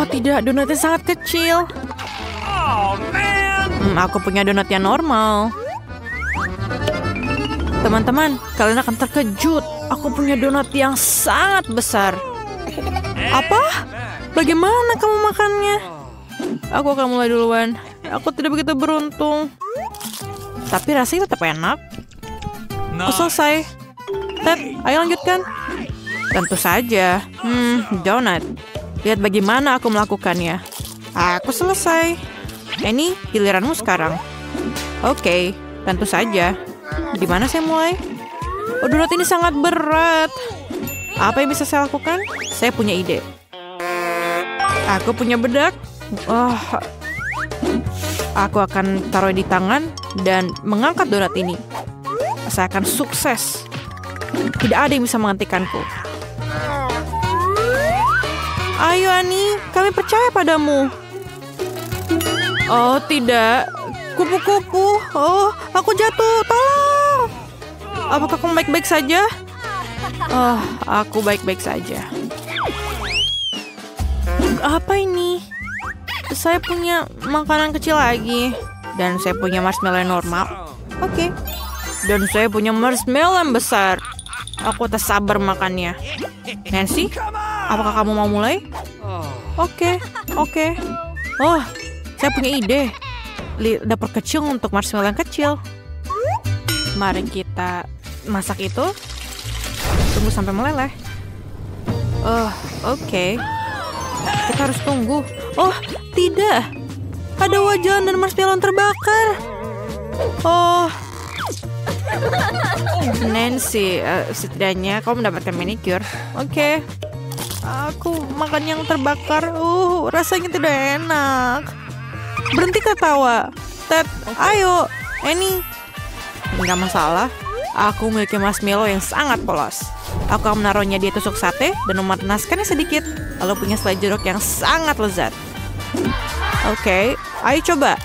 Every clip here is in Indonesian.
Oh tidak, donatnya sangat kecil. Aku punya donat yang normal. Teman-teman, kalian akan terkejut. Aku punya donat yang sangat besar. Apa? Bagaimana kamu makannya? Aku akan mulai duluan. Aku tidak begitu beruntung. Tapi rasanya tetap enak. Aku selesai. Ted, ayo lanjutkan. Tentu saja. Donat. Lihat bagaimana aku melakukannya. Aku selesai. Ini giliranmu sekarang. Oke, tentu saja. Di mana saya mulai? Oh, donat ini sangat berat. Apa yang bisa saya lakukan? Saya punya ide. Aku punya bedak. Aku akan taruh di tangan dan mengangkat donat ini. Saya akan sukses. Tidak ada yang bisa menghentikanku. Ayo Ani, kami percaya padamu. Oh tidak, kupu-kupu. Oh, aku jatuh, tolong. Apakah kamu baik-baik saja? Oh, aku baik-baik saja. Apa ini? Saya punya makanan kecil lagi. Dan saya punya marshmallow yang normal. Oke. Dan saya punya marshmallow yang besar. Aku tak sabar makannya. Nancy, apakah kamu mau mulai? Oke. Oh, saya punya ide. Dapur kecil untuk marshmallow yang kecil. Mari kita masak itu. Tunggu sampai meleleh. Oke. Kita harus tunggu. Oh, tidak. Ada wajan dan marshmallow yang terbakar. Oh. Nancy, setidaknya kau mendapatkan manicure. Oke. Aku makan yang terbakar. Rasanya tidak enak. Berhenti ketawa. Ted, ayo. Ini. Enggak masalah. Aku memiliki marshmallow yang sangat polos. Aku akan menaruhnya di tusuk sate dan memanaskannya sedikit. Lalu punya selai jeruk yang sangat lezat. Oke, ayo coba.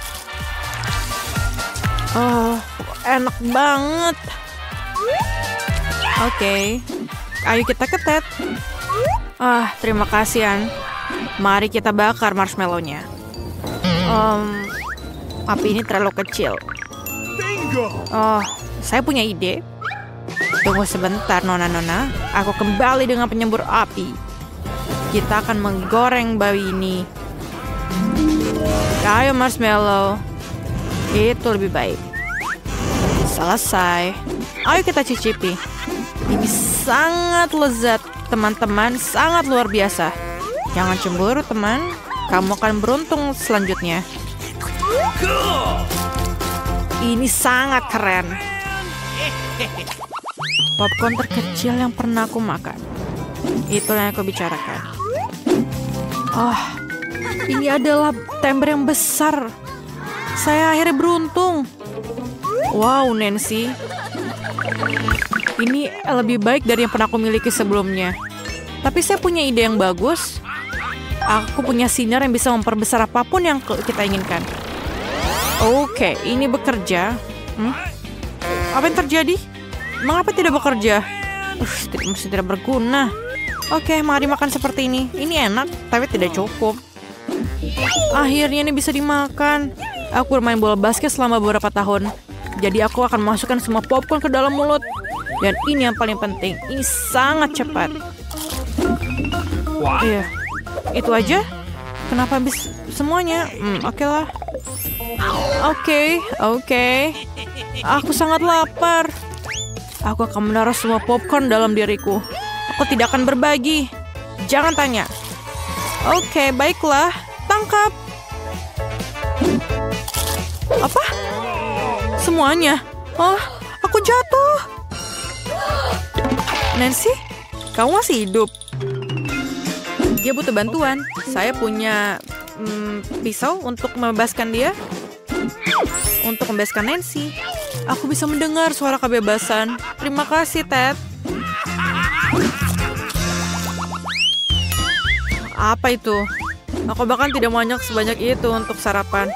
Oh, enak banget. Oke, ayo kita ketet. Terima kasih, An. Mari kita bakar marshmallow-nya. Api ini terlalu kecil. Oh, saya punya ide. Tunggu sebentar, Nona. Aku kembali dengan penyembur api. Kita akan menggoreng bayi ini. Ayo marshmallow. Itu lebih baik. Selesai. Ayo kita cicipi. Ini sangat lezat, teman-teman. Sangat luar biasa. Jangan cemburu, teman. Kamu akan beruntung selanjutnya. Ini sangat keren. Popcorn terkecil yang pernah aku makan. Itulah yang aku bicarakan. Ini adalah timbre yang besar. Saya akhirnya beruntung. Wow, Nancy. Ini lebih baik dari yang pernah aku miliki sebelumnya. Tapi saya punya ide yang bagus. Aku punya sinar yang bisa memperbesar apapun yang kita inginkan. Oke, ini bekerja. Apa yang terjadi? Mengapa tidak bekerja? Masih tidak berguna. Oke, mari makan seperti ini. Ini enak, tapi tidak cukup. Akhirnya ini bisa dimakan. Aku bermain bola basket selama beberapa tahun. Jadi aku akan masukkan semua popcorn ke dalam mulut. Dan ini yang paling penting. Ini sangat cepat. Iya. Itu aja? Kenapa habis semuanya? Oke lah. Oke. Aku sangat lapar. Aku akan menaruh semua popcorn dalam diriku. Aku tidak akan berbagi. Jangan tanya. Oke, baiklah. Tangkap. Apa? Semuanya? Aku jatuh. Nancy, kamu masih hidup? Dia butuh bantuan. Saya punya pisau untuk membebaskan dia. Untuk membebaskan Nancy. Aku bisa mendengar suara kebebasan. Terima kasih, Ted. Apa itu? Aku bahkan tidak banyak sebanyak itu untuk sarapan.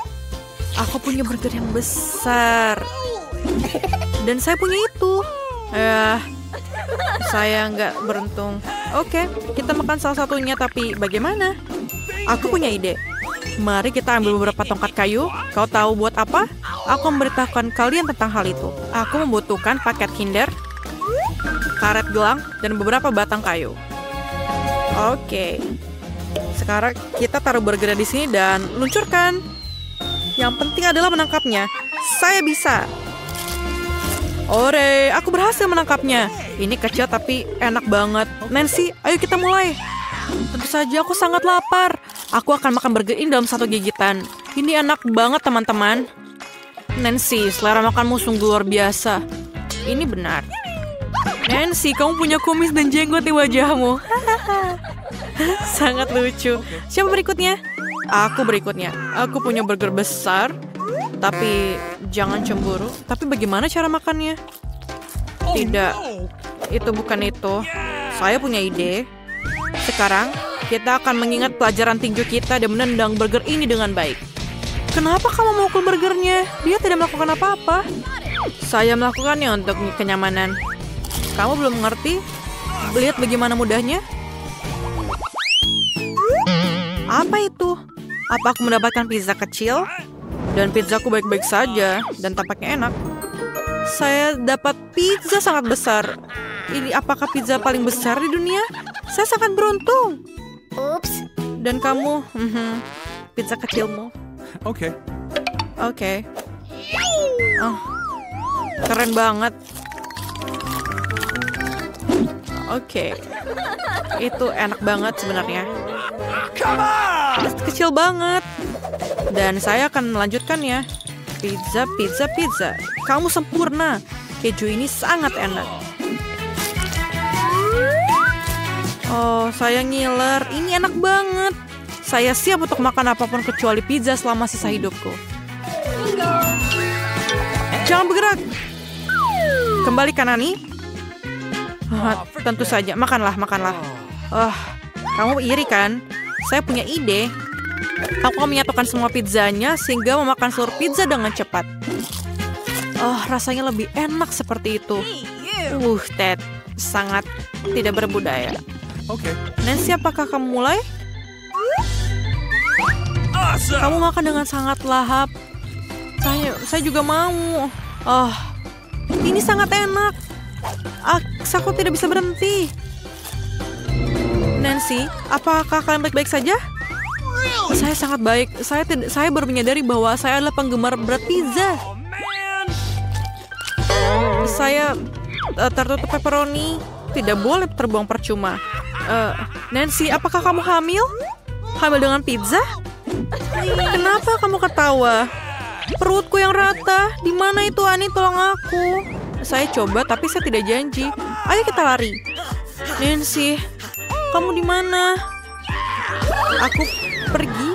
Aku punya burger yang besar. Dan saya punya itu. Saya nggak beruntung. Oke, kita makan salah satunya, tapi bagaimana? Aku punya ide. Mari kita ambil beberapa tongkat kayu. Kau tahu buat apa? Aku memberitahukan kalian tentang hal itu. Aku membutuhkan paket Kinder, karet gelang, dan beberapa batang kayu. Oke. Sekarang kita taruh burger di sini dan luncurkan. Yang penting adalah menangkapnya. Saya bisa. Ore, aku berhasil menangkapnya. Ini kecil tapi enak banget. Nancy, ayo kita mulai. Tentu saja aku sangat lapar. Aku akan makan burger ini dalam satu gigitan. Ini enak banget teman-teman. Nancy, selera makanmu sungguh luar biasa. Ini benar. Nancy, kamu punya kumis dan jenggot di wajahmu. Sangat lucu. Siapa berikutnya? Aku berikutnya. Aku punya burger besar. Tapi jangan cemburu. Tapi bagaimana cara makannya? Tidak. Itu bukan itu. Saya punya ide. Sekarang, kita akan mengingat pelajaran tinju kita dan menendang burger ini dengan baik. Kenapa kamu memukul burgernya? Dia tidak melakukan apa-apa. Saya melakukannya untuk kenyamanan. Kamu belum mengerti? Lihat bagaimana mudahnya. Apa itu? Apa aku mendapatkan pizza kecil? Dan pizzaku baik-baik saja dan tampaknya enak. Saya dapat pizza sangat besar. Ini apakah pizza paling besar di dunia? Saya sangat beruntung. Ups. Dan kamu, pizza kecilmu. Okay. Oke. Oh, keren banget. Oke. Itu enak banget sebenarnya. Kecil banget. Dan saya akan melanjutkannya. Pizza, pizza, pizza. Kamu sempurna. Keju ini sangat enak. Oh, saya ngiler. Ini enak banget. Saya siap untuk makan apapun kecuali pizza selama sisa hidupku. Jangan bergerak. Kembali Kanani. Tentu saja. Makanlah, makanlah. Kamu iri kan? Saya punya ide. Aku akan menyatukan semua pizzanya sehingga memakan seluruh pizza dengan cepat. Rasanya lebih enak seperti itu. Ted, sangat tidak berbudaya. Okay. Nancy, apakah kamu mulai? Kamu makan dengan sangat lahap. Saya juga mau. Ini sangat enak. Aku tidak bisa berhenti. Nancy, apakah kalian baik-baik saja? Saya sangat baik. Saya baru menyadari bahwa saya adalah penggemar berat pizza. Saya tertutup pepperoni. Tidak boleh terbuang percuma. Nancy, apakah kamu hamil? Hamil dengan pizza? Kenapa kamu ketawa? Perutku yang rata. Di mana itu, Ani? Tolong aku. Saya coba, tapi saya tidak janji. Ayo kita lari. Nancy, kamu di mana? Aku pergi.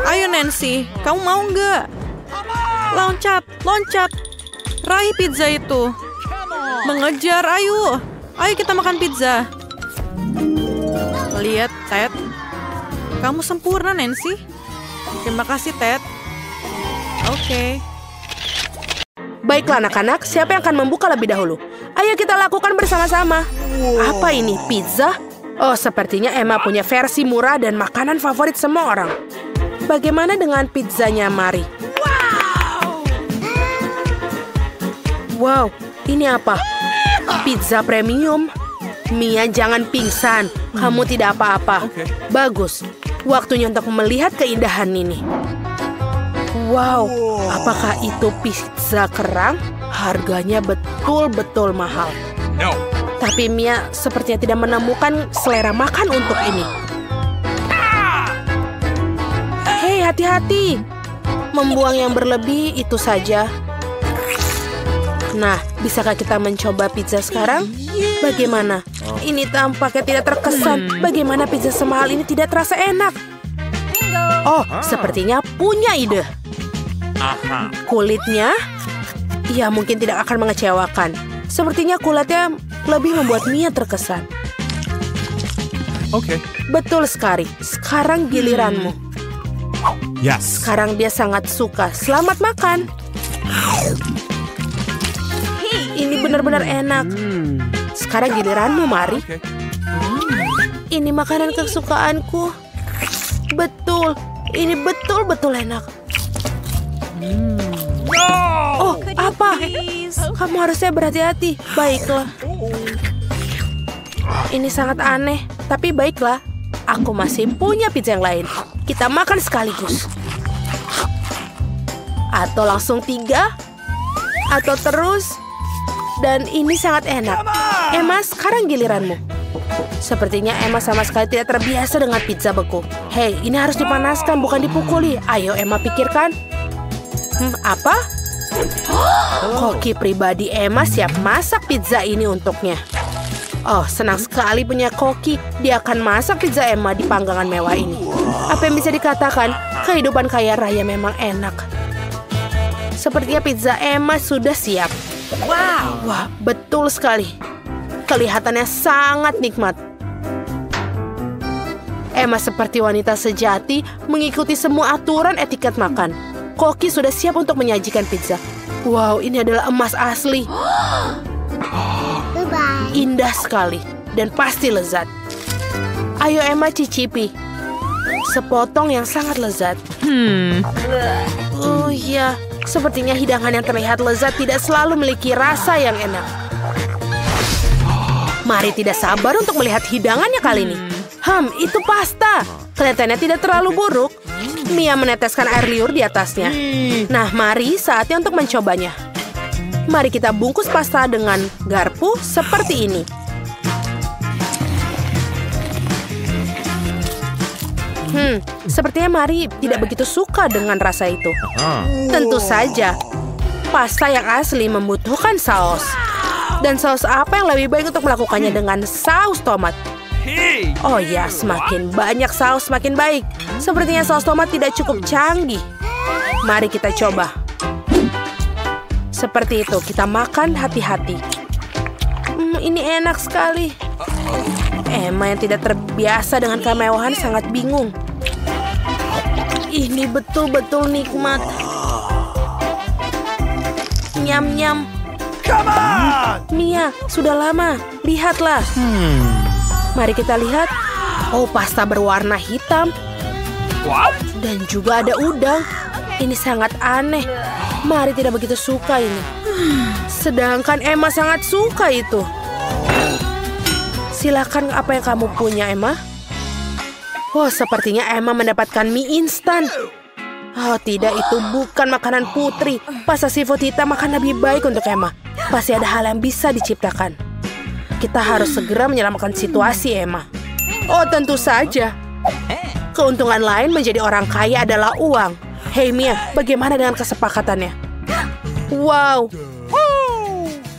Ayo Nancy, kamu mau nggak? Loncat, loncat. Raih pizza itu. Mengejar, ayo. Ayo kita makan pizza. Lihat, Ted. Kamu sempurna, Nancy. Terima kasih, Ted. Oke. Baiklah anak-anak, siapa yang akan membuka lebih dahulu? Ayo kita lakukan bersama-sama. Apa ini, pizza? Oh, sepertinya Emma punya versi murah dan makanan favorit semua orang. Bagaimana dengan pizzanya Mari? Wow, ini apa? Pizza premium. Mia, jangan pingsan. Kamu tidak apa-apa. Bagus. Waktunya untuk melihat keindahan ini. Wow, apakah itu pizza kerang? Harganya betul-betul mahal. No. Tapi Mia sepertinya tidak menemukan selera makan untuk ini. Hei, hati-hati. Membuang yang berlebih itu saja. Nah, bisakah kita mencoba pizza sekarang? Bagaimana? Ini tampaknya tidak terkesan. Bagaimana pizza semahal ini tidak terasa enak? Oh, sepertinya punya ide. Kulitnya? Ya, mungkin tidak akan mengecewakan. Sepertinya kulitnya lebih membuat Mia terkesan. Oke. Betul sekali. Sekarang giliranmu. Yes. Sekarang dia sangat suka. Selamat makan. Ini benar-benar enak. Sekarang giliranmu, Mari. Okay. Ini makanan kesukaanku. Betul, ini betul-betul enak. Oh, apa? Kamu harusnya berhati-hati. Baiklah. Ini sangat aneh, tapi baiklah. Aku masih punya pizza yang lain. Kita makan sekaligus. Atau langsung 3. Atau terus. Dan ini sangat enak. Emma, sekarang giliranmu. Sepertinya Emma sama sekali tidak terbiasa dengan pizza beku. Hei, ini harus dipanaskan, bukan dipukuli. Ayo Emma pikirkan. Apa? Koki pribadi Emma siap masak pizza ini untuknya. Oh, senang sekali punya Koki. Dia akan masak pizza Emma di panggangan mewah ini. Apa yang bisa dikatakan? Kehidupan kaya raya memang enak. Sepertinya pizza Emma sudah siap. Wow, wah, betul sekali. Kelihatannya sangat nikmat. Emma seperti wanita sejati mengikuti semua aturan etiket makan. Koki sudah siap untuk menyajikan pizza. Wow, ini adalah emas asli. Indah sekali dan pasti lezat. Ayo Emma cicipi. Sepotong yang sangat lezat. Oh iya, sepertinya hidangan yang terlihat lezat tidak selalu memiliki rasa yang enak. Mari tidak sabar untuk melihat hidangannya kali ini. Itu pasta. Kelihatannya tidak terlalu buruk. Mia meneteskan air liur di atasnya. Nah, mari saatnya untuk mencobanya. Mari kita bungkus pasta dengan garpu seperti ini. Sepertinya Mari tidak begitu suka dengan rasa itu. Tentu saja, pasta yang asli membutuhkan saus. Dan saus apa yang lebih baik untuk melakukannya dengan saus tomat? Oh ya, semakin banyak saus semakin baik. Sepertinya saus tomat tidak cukup canggih. Mari kita coba. Seperti itu, kita makan hati-hati. Ini enak sekali. Emma yang tidak terbiasa dengan kemewahan sangat bingung. Ini betul-betul nikmat. Nyam-nyam. Mia, sudah lama. Lihatlah. Mari kita lihat. Oh, pasta berwarna hitam. Dan juga ada udang. Ini sangat aneh. Mari tidak begitu suka ini. Sedangkan Emma sangat suka itu. Silakan apa yang kamu punya, Emma. Oh, sepertinya Emma mendapatkan mie instan. Oh, tidak, itu bukan makanan putri. Pasta seafood hitam akan lebih baik untuk Emma. Pasti ada hal yang bisa diciptakan. Kita harus segera menyelamatkan situasi, Emma. Oh, tentu saja. Keuntungan lain menjadi orang kaya adalah uang. Hei Mia, bagaimana dengan kesepakatannya? Wow,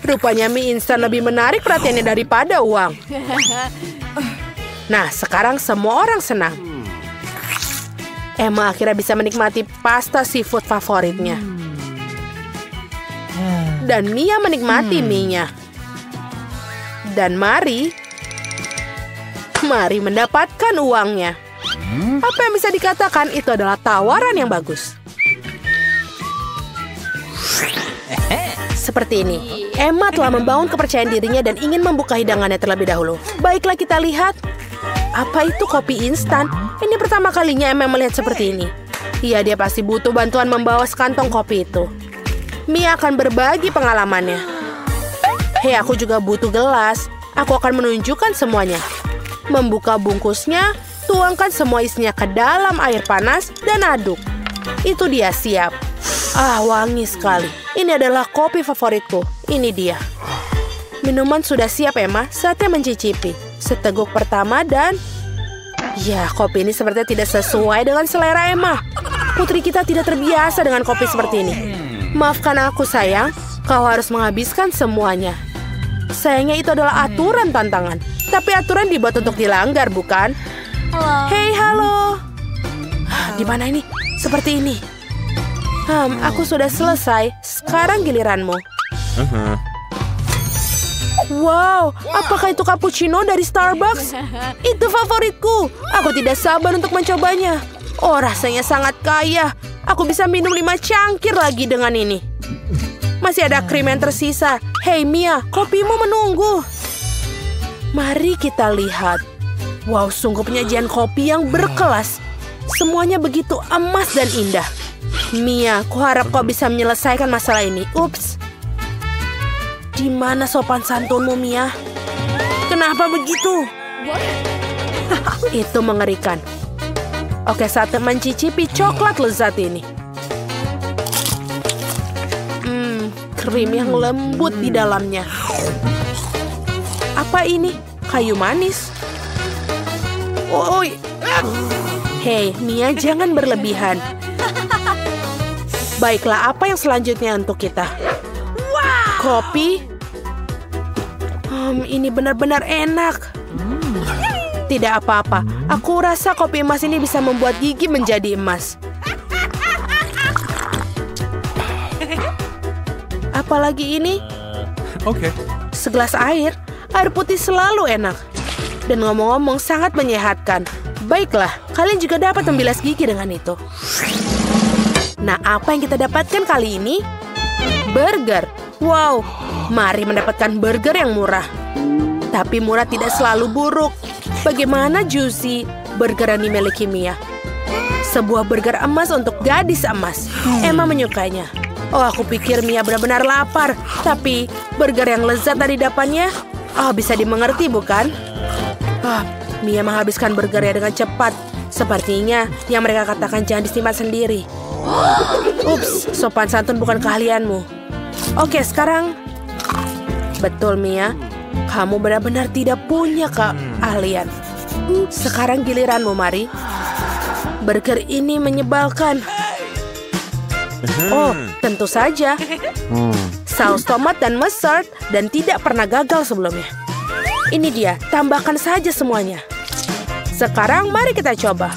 rupanya mie instan lebih menarik perhatiannya daripada uang. Nah, sekarang semua orang senang. Emma akhirnya bisa menikmati pasta seafood favoritnya. Dan Mia menikmati mie-nya. Dan Mari mendapatkan uangnya. Apa yang bisa dikatakan itu adalah tawaran yang bagus. Seperti ini, Emma telah membangun kepercayaan dirinya dan ingin membuka hidangannya terlebih dahulu. Baiklah kita lihat. Apa itu kopi instan? Ini pertama kalinya Emma melihat seperti ini. Iya, dia pasti butuh bantuan membawa sekantong kopi itu. Mia akan berbagi pengalamannya. Hei, aku juga butuh gelas. Aku akan menunjukkan semuanya. Membuka bungkusnya, tuangkan semua isinya ke dalam air panas dan aduk. Itu dia siap. Ah, wangi sekali. Ini adalah kopi favoritku. Ini dia. Minuman sudah siap, Emma. Saatnya mencicipi. Seteguk pertama dan... Ya, kopi ini sepertinya tidak sesuai dengan selera Emma. Putri kita tidak terbiasa dengan kopi seperti ini. Maafkan aku, sayang. Kau harus menghabiskan semuanya. Sayangnya itu adalah aturan tantangan. Tapi aturan dibuat untuk dilanggar, bukan? Halo. Hei, halo. Di mana ini? Seperti ini. Aku sudah selesai. Sekarang giliranmu. Wow, apakah itu cappuccino dari Starbucks? Itu favoritku. Aku tidak sabar untuk mencobanya. Oh, rasanya sangat kaya. Aku bisa minum 5 cangkir lagi dengan ini. Masih ada krim yang tersisa. Hei Mia, kopimu menunggu. Mari kita lihat. Wow, sungguh penyajian kopi yang berkelas. Semuanya begitu emas dan indah. Mia, kuharap kau bisa menyelesaikan masalah ini. Ups. Di mana sopan santunmu, Mia? Kenapa begitu? Itu mengerikan. Oke, saatnya mencicipi coklat lezat ini. Krim yang lembut di dalamnya. Apa ini? Kayu manis. Oi. Hei, Mia, jangan berlebihan. Baiklah, apa yang selanjutnya untuk kita? Kopi? Ini benar-benar enak. Tidak apa-apa. Aku rasa kopi emas ini bisa membuat gigi menjadi emas. Apalagi ini? Okay. Segelas air. Air putih selalu enak. Dan ngomong-ngomong sangat menyehatkan. Baiklah, kalian juga dapat membilas gigi dengan itu. Nah, apa yang kita dapatkan kali ini? Burger. Wow, mari mendapatkan burger yang murah. Tapi murah tidak selalu buruk. Bagaimana juicy burger yang dimiliki Mia? Sebuah burger emas untuk gadis emas. Emma menyukainya. Oh, aku pikir Mia benar-benar lapar. Tapi burger yang lezat dari dapannya, bisa dimengerti bukan? Mia menghabiskan burgernya dengan cepat. Sepertinya yang mereka katakan jangan disimpan sendiri. Ups, sopan santun bukan keahlianmu. Oke, sekarang. Betul, Mia. Kamu benar-benar tidak punya keahlian. Sekarang giliranmu, mari. Burger ini menyebalkan. Oh, tentu saja. Saus tomat dan mustard dan tidak pernah gagal sebelumnya. Ini dia, tambahkan saja semuanya. Sekarang mari kita coba.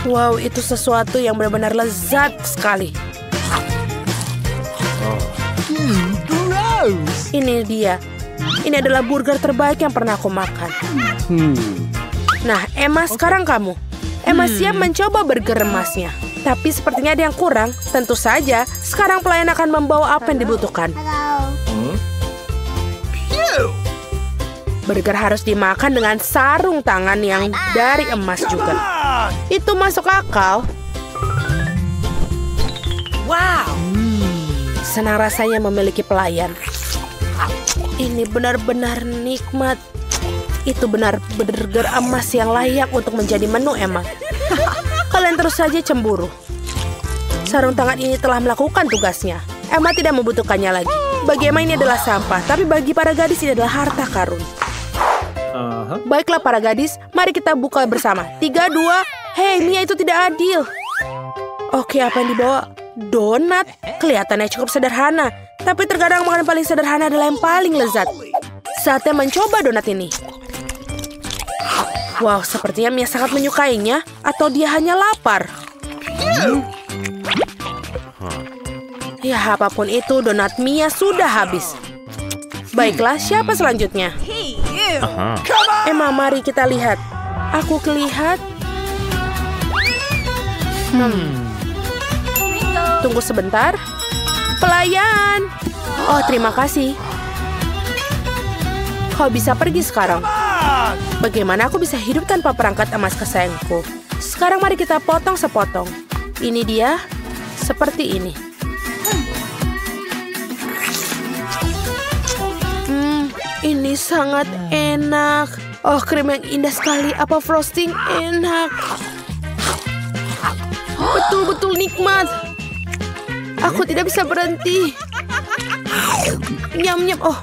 Wow, itu sesuatu yang benar-benar lezat sekali. Ini dia. Ini adalah burger terbaik yang pernah aku makan. Nah, Emma, sekarang kamu. Emma siap mencoba burger emasnya. Tapi sepertinya ada yang kurang. Tentu saja, sekarang pelayan akan membawa apa yang dibutuhkan. Burger harus dimakan dengan sarung tangan yang dari emas juga. Itu masuk akal. Wow. Senang rasanya memiliki pelayan. Ini benar-benar nikmat. Itu benar burger emas yang layak untuk menjadi menu Emma. Kalian terus saja cemburu. Sarung tangan ini telah melakukan tugasnya. Emma tidak membutuhkannya lagi. Bagi Emma ini adalah sampah, tapi bagi para gadis ini adalah harta karun. Baiklah para gadis, mari kita buka bersama. 3, 2, hei Mia, itu tidak adil. Oke, apa yang dibawa? Donat. Kelihatannya cukup sederhana, tapi terkadang makanan paling sederhana adalah yang paling lezat. Saatnya mencoba donat ini. Wow, sepertinya Mia sangat menyukainya, atau dia hanya lapar. Ya, apapun itu, donat Mia sudah habis. Baiklah, siapa selanjutnya? Emma, mari kita lihat. Aku kelihat. Tunggu sebentar. Pelayan. Oh, terima kasih. Kau bisa pergi sekarang. Bagaimana aku bisa hidup tanpa perangkat emas kesayanganku? Sekarang mari kita potong sepotong. Ini dia. Seperti ini. Ini sangat enak. Oh, krim yang indah sekali. Apa frosting enak. Betul-betul nikmat. Aku tidak bisa berhenti. Nyam-nyam. Oh,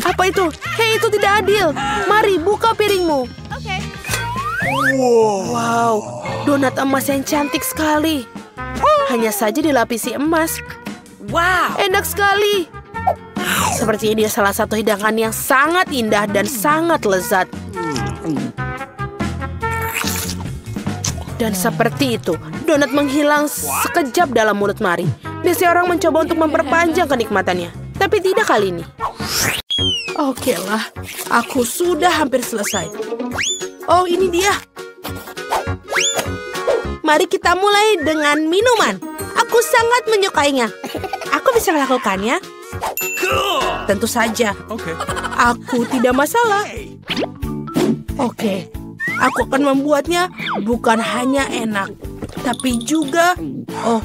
apa itu? Hei, itu tidak adil. Mari, buka piringmu. Wow, donat emas yang cantik sekali. Hanya saja dilapisi emas. Wow, enak sekali. Sepertinya dia salah satu hidangan yang sangat indah dan sangat lezat. Dan seperti itu, donat menghilang sekejap dalam mulut Mari. Biasanya orang mencoba untuk memperpanjang kenikmatannya, tapi tidak kali ini. Oke lah, aku sudah hampir selesai. Oh, ini dia. Mari kita mulai dengan minuman. Aku sangat menyukainya. Aku bisa melakukannya. Tentu saja. Okay. Aku tidak masalah. Oke, aku akan membuatnya bukan hanya enak, tapi juga... Oh,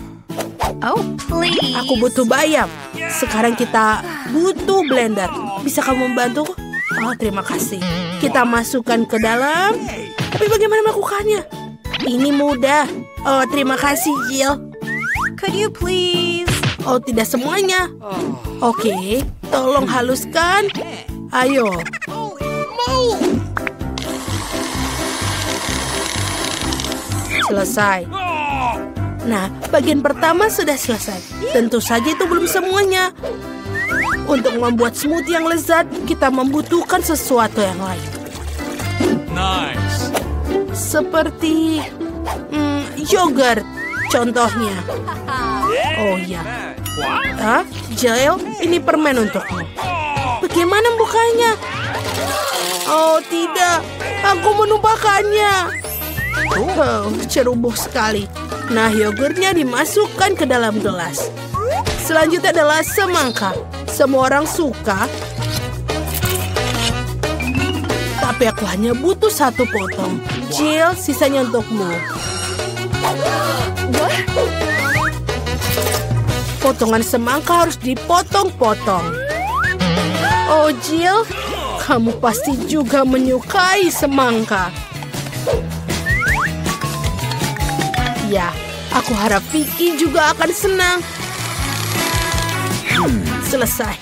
please. Aku butuh bayam. Sekarang kita butuh blender. Bisa kamu membantu? Oh, terima kasih. Kita masukkan ke dalam. Tapi bagaimana melakukannya? Ini mudah. Oh, terima kasih, Jill. Could you please? Oh, tidak semuanya. Oke, tolong haluskan. Ayo. Selesai. Nah, bagian pertama sudah selesai. Tentu saja itu belum semuanya. Untuk membuat smoothie yang lezat, kita membutuhkan sesuatu yang lain. Nice. Seperti yogurt, contohnya. Oh ya. Jill, ini permen untukmu. Bagaimana bukanya? Oh tidak, aku menumpahkannya. Oh, ceroboh sekali. Nah, yogurtnya dimasukkan ke dalam gelas. Selanjutnya adalah semangka. Semua orang suka. Tapi aku hanya butuh 1 potong. Jill, sisanya untukmu. Potongan semangka harus dipotong-potong. Oh, Jill, kamu pasti juga menyukai semangka. Ya, aku harap Vicky juga akan senang. Selesai.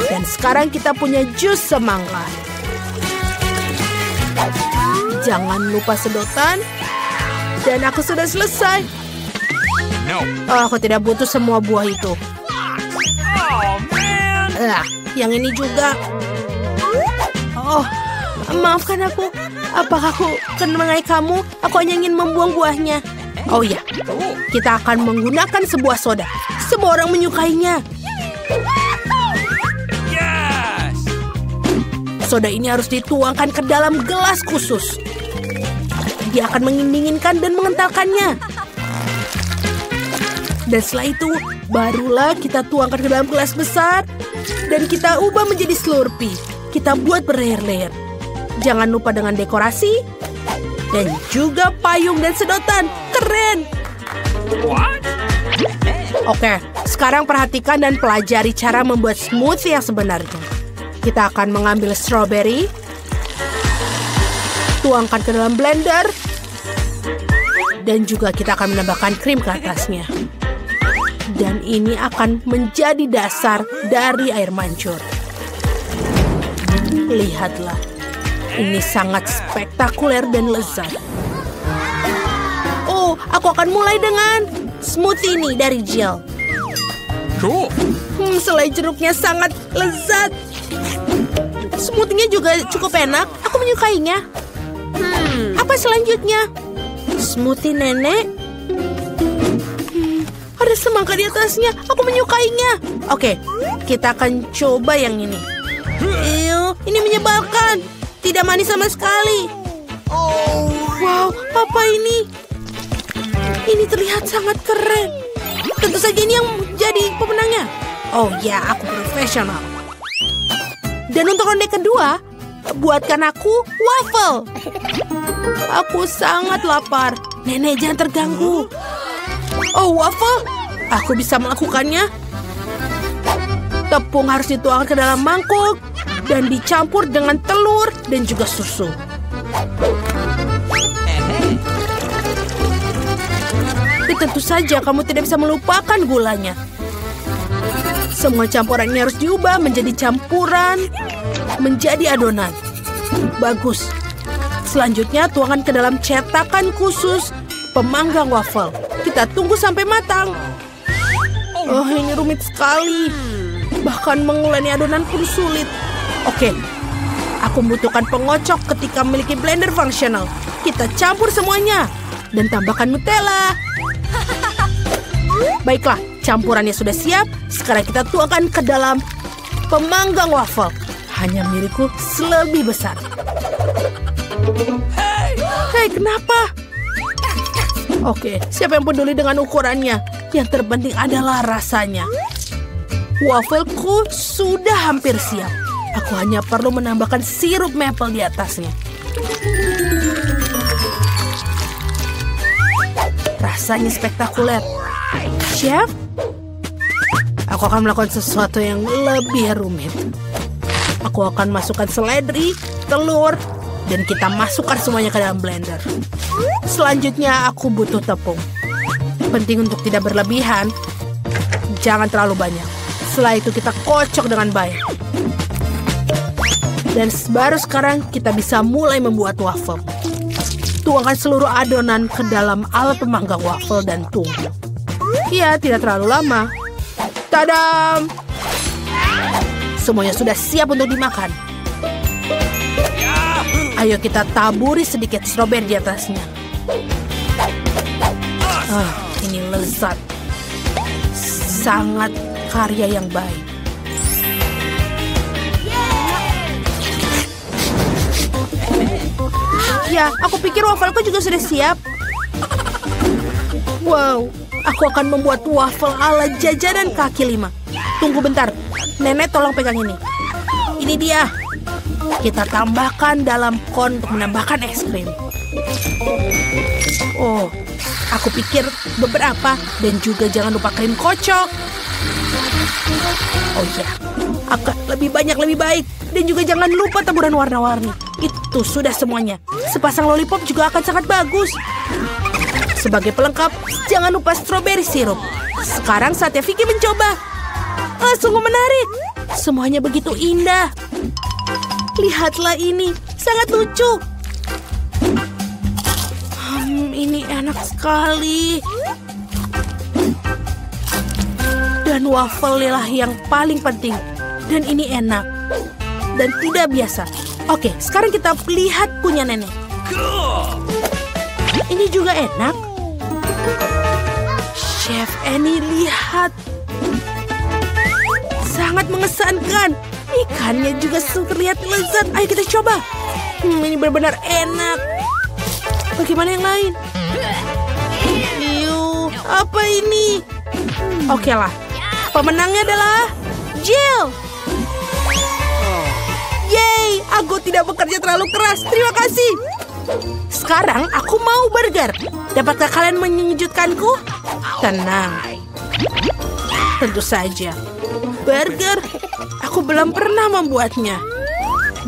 Dan sekarang kita punya jus semangka. Jangan lupa sedotan. Dan aku sudah selesai. No. Oh, aku tidak butuh semua buah itu. Yang ini juga. Oh, maafkan aku. Apakah aku akan mengenai kamu? Aku hanya ingin membuang buahnya. Oh ya, kita akan menggunakan sebuah soda. Semua orang menyukainya. Yes. Soda ini harus dituangkan ke dalam gelas khusus. Dia akan mendinginkan dan mengentalkannya. Dan setelah itu, barulah kita tuangkan ke dalam gelas besar. Dan kita ubah menjadi Slurpee. Kita buat berlayer-layer. Jangan lupa dengan dekorasi. Dan juga payung dan sedotan. Keren! What? Oke, sekarang perhatikan dan pelajari cara membuat smoothie yang sebenarnya. Kita akan mengambil strawberry. Tuangkan ke dalam blender. Dan juga kita akan menambahkan krim ke atasnya. Dan ini akan menjadi dasar dari air mancur. Lihatlah, ini sangat spektakuler dan lezat. Oh, aku akan mulai dengan smoothie ini dari Jill. Cool. Selai jeruknya sangat lezat. Smoothie-nya juga cukup enak. Aku menyukainya. Apa selanjutnya? Smoothie nenek. Ada semangka di atasnya. Aku menyukainya. Oke, kita akan coba yang ini. Ew, ini menyebalkan. Tidak manis sama sekali. Wow, apa ini? Ini terlihat sangat keren. Tentu saja ini yang jadi pemenangnya. Oh ya, aku profesional. Dan untuk ronde kedua, buatkan aku waffle. Aku sangat lapar. Nenek, jangan terganggu. Oh, waffle? Aku bisa melakukannya. Tepung harus dituangkan ke dalam mangkuk dan dicampur dengan telur dan juga susu. Dan tentu saja kamu tidak bisa melupakan gulanya. Semua campuran ini harus diubah menjadi campuran, menjadi adonan. Bagus. Selanjutnya tuangkan ke dalam cetakan khusus pemanggang waffle. Kita tunggu sampai matang. Oh, ini rumit sekali. Bahkan menguleni adonan pun sulit. Oke, aku membutuhkan pengocok ketika memiliki blender fungsional. Kita campur semuanya dan tambahkan Nutella. Baiklah, campurannya sudah siap. Sekarang kita tuangkan ke dalam pemanggang waffle. Hanya milikku lebih besar. Hei, kenapa? Oke, siapa yang peduli dengan ukurannya? Yang terpenting adalah rasanya. Wafelku sudah hampir siap. Aku hanya perlu menambahkan sirup maple di atasnya. Rasanya spektakuler. Chef, aku akan melakukan sesuatu yang lebih rumit. Aku akan masukkan seledri, telur, dan kita masukkan semuanya ke dalam blender. Selanjutnya aku butuh tepung. Penting untuk tidak berlebihan. Jangan terlalu banyak. Setelah itu kita kocok dengan baik. Dan baru sekarang kita bisa mulai membuat waffle. Tuangkan seluruh adonan ke dalam alat pemanggang waffle dan tunggu. Ya, tidak terlalu lama. Tadam! Semuanya sudah siap untuk dimakan. Ayo kita taburi sedikit stroberi di atasnya. Ini lezat. Sangat karya yang baik. Ya, aku pikir wafelku juga sudah siap. Wow, aku akan membuat waffle ala jajanan kaki lima. Tunggu bentar, nenek tolong pegang ini. Ini dia. Kita tambahkan dalam kon untuk menambahkan es krim. Oh, aku pikir beberapa dan juga jangan lupa krim kocok. Oh ya, akan lebih banyak lebih baik. Dan juga jangan lupa taburan warna-warni. Itu sudah semuanya. Sepasang lollipop juga akan sangat bagus. Sebagai pelengkap, jangan lupa strawberry sirup. Sekarang saatnya Vicky mencoba. Sungguh menarik. Semuanya begitu indah. Lihatlah ini, sangat lucu. Ini enak sekali. Dan waffle lah yang paling penting. Dan ini enak. Dan tidak biasa. Oke, sekarang kita lihat punya nenek. Ini juga enak. Chef Annie, lihat. Sangat mengesankan. Ikannya juga terlihat lezat. Ayo kita coba. Ini benar-benar enak. Bagaimana yang lain? Apa ini? Oke lah. Pemenangnya adalah Jill. Yeay, aku tidak bekerja terlalu keras. Terima kasih. Sekarang aku mau burger. Dapatkah kalian mengejutkanku? Tenang. Tentu saja. Burger? Aku belum pernah membuatnya.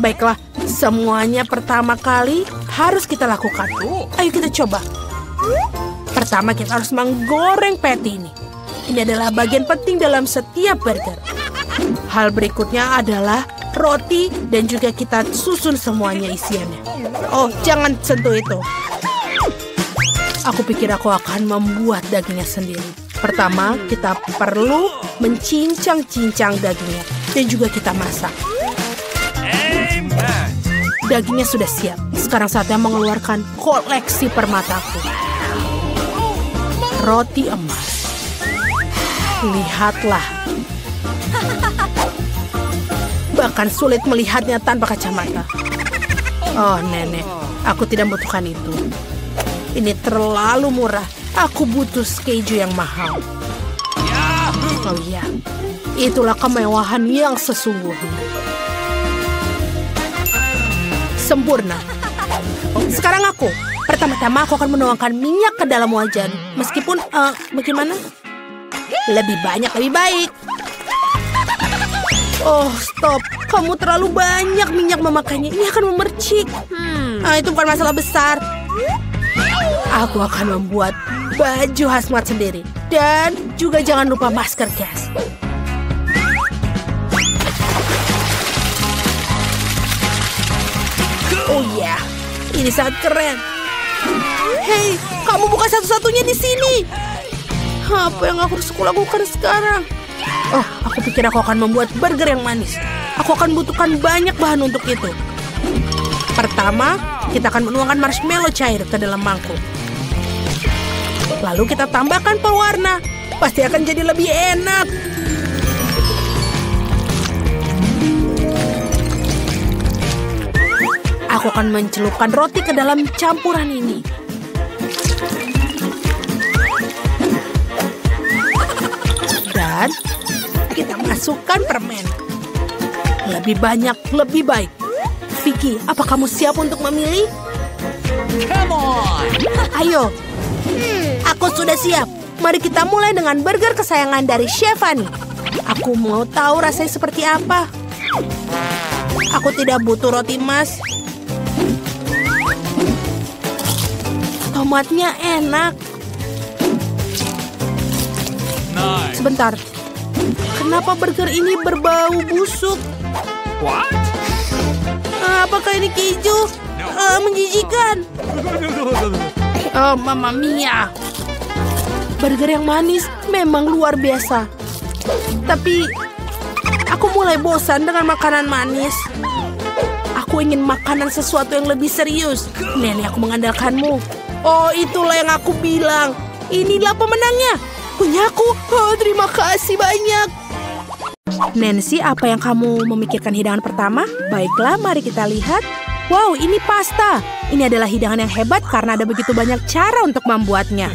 Baiklah, semuanya pertama kali harus kita lakukan. Ayo kita coba. Pertama kita harus menggoreng patty ini. Ini adalah bagian penting dalam setiap burger. Hal berikutnya adalah roti dan juga kita susun semuanya isiannya. Oh, jangan sentuh itu. Aku pikir aku akan membuat dagingnya sendiri. Pertama, kita perlu mencincang-cincang dagingnya dan juga kita masak. Dagingnya sudah siap. Sekarang saatnya mengeluarkan koleksi permataku. Roti emas. Lihatlah. Bahkan sulit melihatnya tanpa kacamata. Oh, nenek, aku tidak membutuhkan itu. Ini terlalu murah. Aku butuh keju yang mahal. Oh iya, itulah kemewahan yang sesungguhnya. Sempurna. Sekarang aku. Pertama-tama aku akan menuangkan minyak ke dalam wajan. Meskipun, bagaimana? Lebih banyak, lebih baik. Oh, stop. Kamu terlalu banyak minyak memakainya. Ini akan memercik. Itu bukan masalah besar. Aku akan membuat baju hazmat sendiri. Dan juga jangan lupa masker gas. Oh ya, ini sangat keren. Hei, kamu bukan satu-satunya di sini. Apa yang aku harus lakukan sekarang? Oh, aku pikir aku akan membuat burger yang manis. Aku akan butuhkan banyak bahan untuk itu. Pertama, kita akan menuangkan marshmallow cair ke dalam mangkuk. Lalu kita tambahkan pewarna. Pasti akan jadi lebih enak. Aku akan mencelupkan roti ke dalam campuran ini. Dan kita masukkan permen. Lebih banyak, lebih baik. Vicky, apa kamu siap untuk memilih? Come on. Ayo. Aku sudah siap. Mari kita mulai dengan burger kesayangan dari Chef Annie. Aku mau tahu rasanya seperti apa. Aku tidak butuh roti emas. Tomatnya enak. Nice. Sebentar. Kenapa burger ini berbau busuk? What? Apakah ini keju? Menjijikan. Oh, Mamma Mia. Burger yang manis memang luar biasa. Tapi aku mulai bosan dengan makanan manis. Aku ingin makanan sesuatu yang lebih serius. Nenek, aku mengandalkanmu. Oh, itulah yang aku bilang. Inilah pemenangnya. Punyaku. Oh, terima kasih banyak. Nancy, apa yang kamu memikirkan hidangan pertama? Baiklah, mari kita lihat. Wow, ini pasta. Ini adalah hidangan yang hebat karena ada begitu banyak cara untuk membuatnya.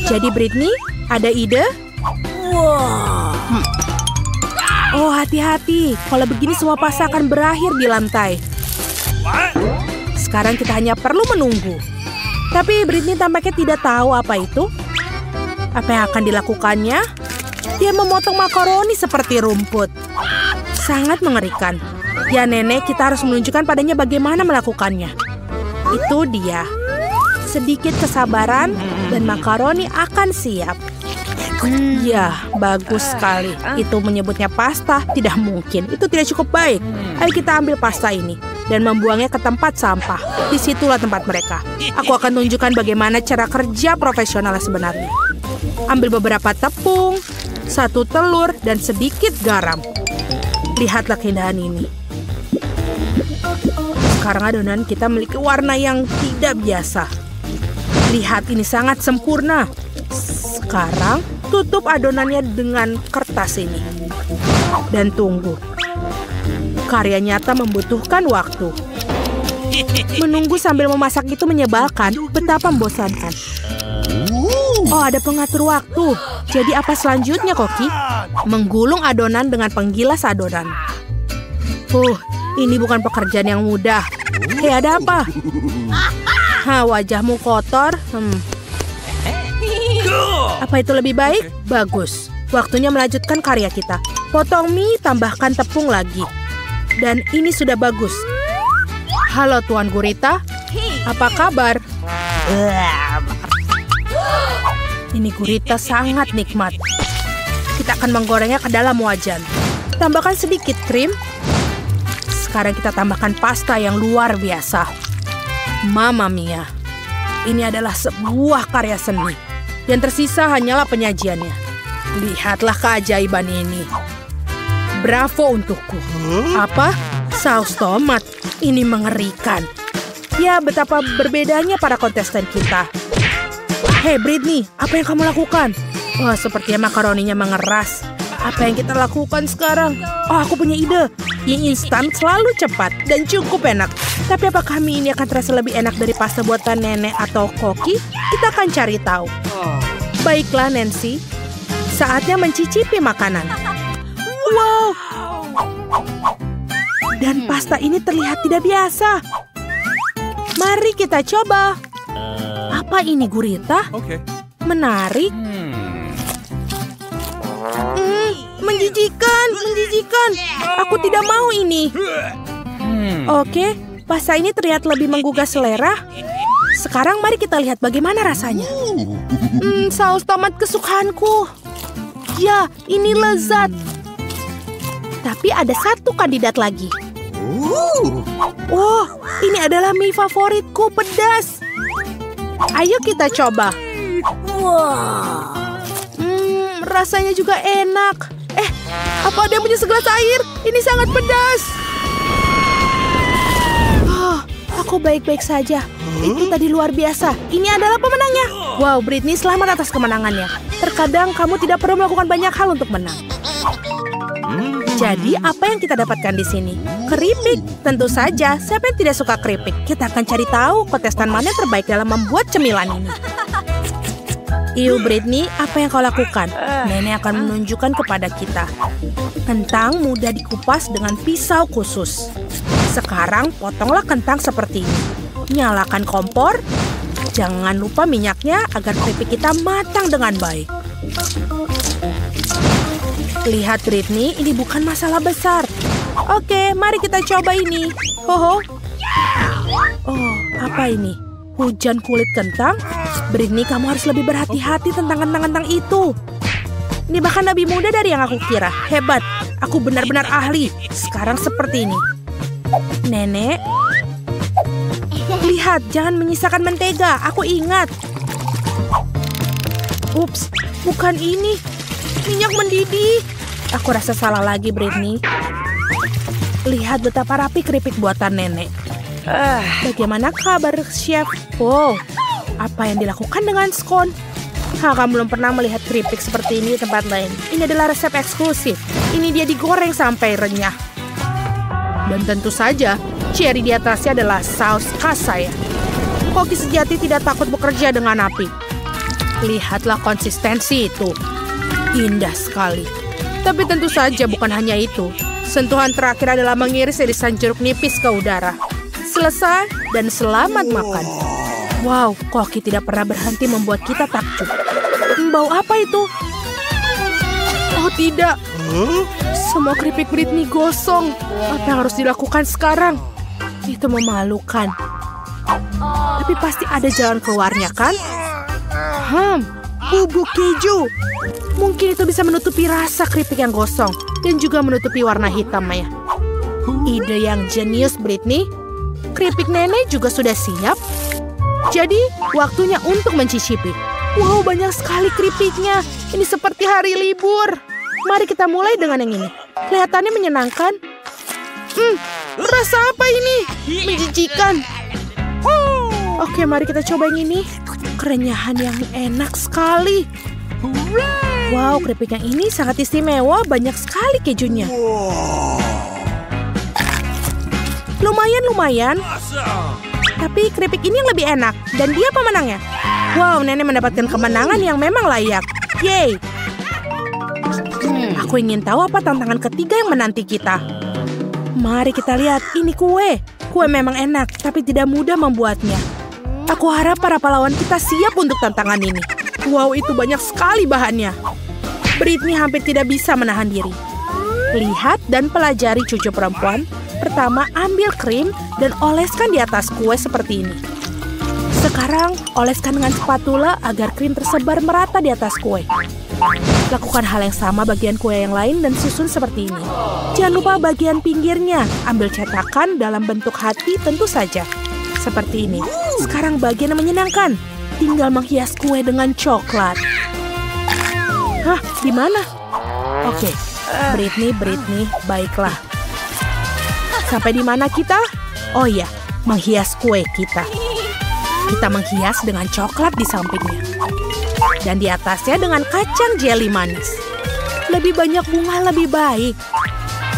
Jadi Britney, ada ide? Oh, hati-hati. Kalau begini semua pasta akan berakhir di lantai. Sekarang kita hanya perlu menunggu. Tapi Britney tampaknya tidak tahu apa itu. Apa yang akan dilakukannya? Dia memotong makaroni seperti rumput. Sangat mengerikan. Ya nenek, kita harus menunjukkan padanya bagaimana melakukannya. Itu dia. Sedikit kesabaran dan makaroni akan siap. Ya, bagus sekali. Itu menyebutnya pasta, tidak mungkin. Itu tidak cukup baik. Ayo kita ambil pasta ini dan membuangnya ke tempat sampah. Disitulah tempat mereka. Aku akan tunjukkan bagaimana cara kerja profesional sebenarnya. Ambil beberapa tepung, 1 telur, dan sedikit garam. Lihatlah keindahan ini. Sekarang adonan kita memiliki warna yang tidak biasa. Lihat, ini sangat sempurna. Sekarang tutup adonannya dengan kertas ini. Dan tunggu. Karya nyata membutuhkan waktu. Menunggu sambil memasak itu menyebalkan, betapa membosankan. Oh, ada pengatur waktu. Jadi apa selanjutnya, Koki? Menggulung adonan dengan penggilas adonan. Ini bukan pekerjaan yang mudah. Hei, ada apa? Wajahmu kotor. Apa itu lebih baik? Bagus. Waktunya melanjutkan karya kita. Potong mie, tambahkan tepung lagi. Dan ini sudah bagus. Halo Tuan Gurita. Apa kabar? Ini gurita sangat nikmat. Kita akan menggorengnya ke dalam wajan. Tambahkan sedikit krim. Sekarang kita tambahkan pasta yang luar biasa. Mamma Mia. Ini adalah sebuah karya seni. Yang tersisa hanyalah penyajiannya. Lihatlah keajaiban ini. Bravo untukku. Apa? Saus tomat. Ini mengerikan. Ya, betapa berbedanya para kontestan kita. Hei Britney, apa yang kamu lakukan? Sepertinya makaroninya mengeras. Apa yang kita lakukan sekarang? Aku punya ide. Mie instan selalu cepat dan cukup enak. Tapi apakah mie ini akan terasa lebih enak dari pasta buatan nenek atau Koki? Kita akan cari tahu. Baiklah Nancy, saatnya mencicipi makanan. Wow! Dan pasta ini terlihat tidak biasa. Mari kita coba. Apa ini gurita? Okay. Menarik. Menjijikan. Aku tidak mau ini. Oke, pasta ini terlihat lebih menggugah selera. Sekarang mari kita lihat bagaimana rasanya. Saus tomat kesukaanku. Ya, ini lezat. Tapi ada satu kandidat lagi. Wow, ini adalah mie favoritku, pedas. Ayo kita coba. Rasanya juga enak. Apa ada yang punya segelas air? Ini sangat pedas. Aku baik-baik saja. Itu tadi luar biasa. Ini adalah pemenangnya. Wow, Britney, selamat atas kemenangannya. Terkadang kamu tidak perlu melakukan banyak hal untuk menang. Jadi, apa yang kita dapatkan di sini? Keripik. Tentu saja, siapa yang tidak suka keripik? Kita akan cari tahu kontestan mana yang terbaik dalam membuat cemilan ini. Iu Britney, apa yang kau lakukan? Nenek akan menunjukkan kepada kita. Kentang mudah dikupas dengan pisau khusus. Sekarang potonglah kentang seperti ini. Nyalakan kompor. Jangan lupa minyaknya agar keripik kita matang dengan baik. Lihat Britney, ini bukan masalah besar. Oke, mari kita coba ini. Oh, apa ini? Hujan kulit kentang? Britney, kamu harus lebih berhati-hati tentang kentang-kentang itu. Ini bahkan lebih mudah dari yang aku kira. Hebat, aku benar-benar ahli. Sekarang seperti ini. Nenek, lihat, jangan menyisakan mentega. Aku ingat. Ups, bukan ini. Minyak mendidih. Aku rasa salah lagi, Britney. Lihat betapa rapi keripik buatan nenek. Bagaimana kabar, Chef? Wow, apa yang dilakukan dengan skon? Kamu belum pernah melihat keripik seperti ini di tempat lain. Ini adalah resep eksklusif. Ini dia digoreng sampai renyah. Dan tentu saja, cherry di atasnya adalah saus khas saya. Koki sejati tidak takut bekerja dengan api. Lihatlah konsistensi itu. Indah sekali. Tapi tentu saja bukan hanya itu. Sentuhan terakhir adalah mengiris irisan jeruk nipis ke udara. Selesai dan selamat makan. Wow, Koki tidak pernah berhenti membuat kita takjub. Bau apa itu? Oh tidak. Semua keripik Britney gosong. Apa yang harus dilakukan sekarang? Itu memalukan. Tapi pasti ada jalan keluarnya, kan? Bubuk keju. Mungkin itu bisa menutupi rasa keripik yang gosong. Dan juga menutupi warna hitamnya. Ide yang jenius, Britney. Keripik nenek juga sudah siap. Jadi, waktunya untuk mencicipi. Wow, banyak sekali keripiknya. Ini seperti hari libur. Mari kita mulai dengan yang ini. Kelihatannya menyenangkan. Rasa apa ini? Menjijikan. Oke, mari kita coba yang ini. Kerenyahan yang enak sekali. Wow, keripik yang ini sangat istimewa. Banyak sekali kejunya. Lumayan. Tapi keripik ini yang lebih enak. Dan dia pemenangnya. Wow, nenek mendapatkan kemenangan yang memang layak. Yeay. Aku ingin tahu apa tantangan ketiga yang menanti kita. Mari kita lihat. Ini kue. Kue memang enak, tapi tidak mudah membuatnya. Aku harap para pahlawan kita siap untuk tantangan ini. Wow, itu banyak sekali bahannya. Britney hampir tidak bisa menahan diri. Lihat dan pelajari cucu perempuan. Pertama, ambil krim dan oleskan di atas kue seperti ini. Sekarang, oleskan dengan spatula agar krim tersebar merata di atas kue. Lakukan hal yang sama bagian kue yang lain dan susun seperti ini. Jangan lupa bagian pinggirnya. Ambil cetakan dalam bentuk hati tentu saja. Seperti ini. Sekarang bagian yang menyenangkan. Tinggal menghias kue dengan coklat. Hah, gimana? Oke, Britney, baiklah. Sampai di mana kita? Oh iya, menghias kue kita. Kita menghias dengan coklat di sampingnya. Dan di atasnya dengan kacang jeli manis. Lebih banyak bunga lebih baik.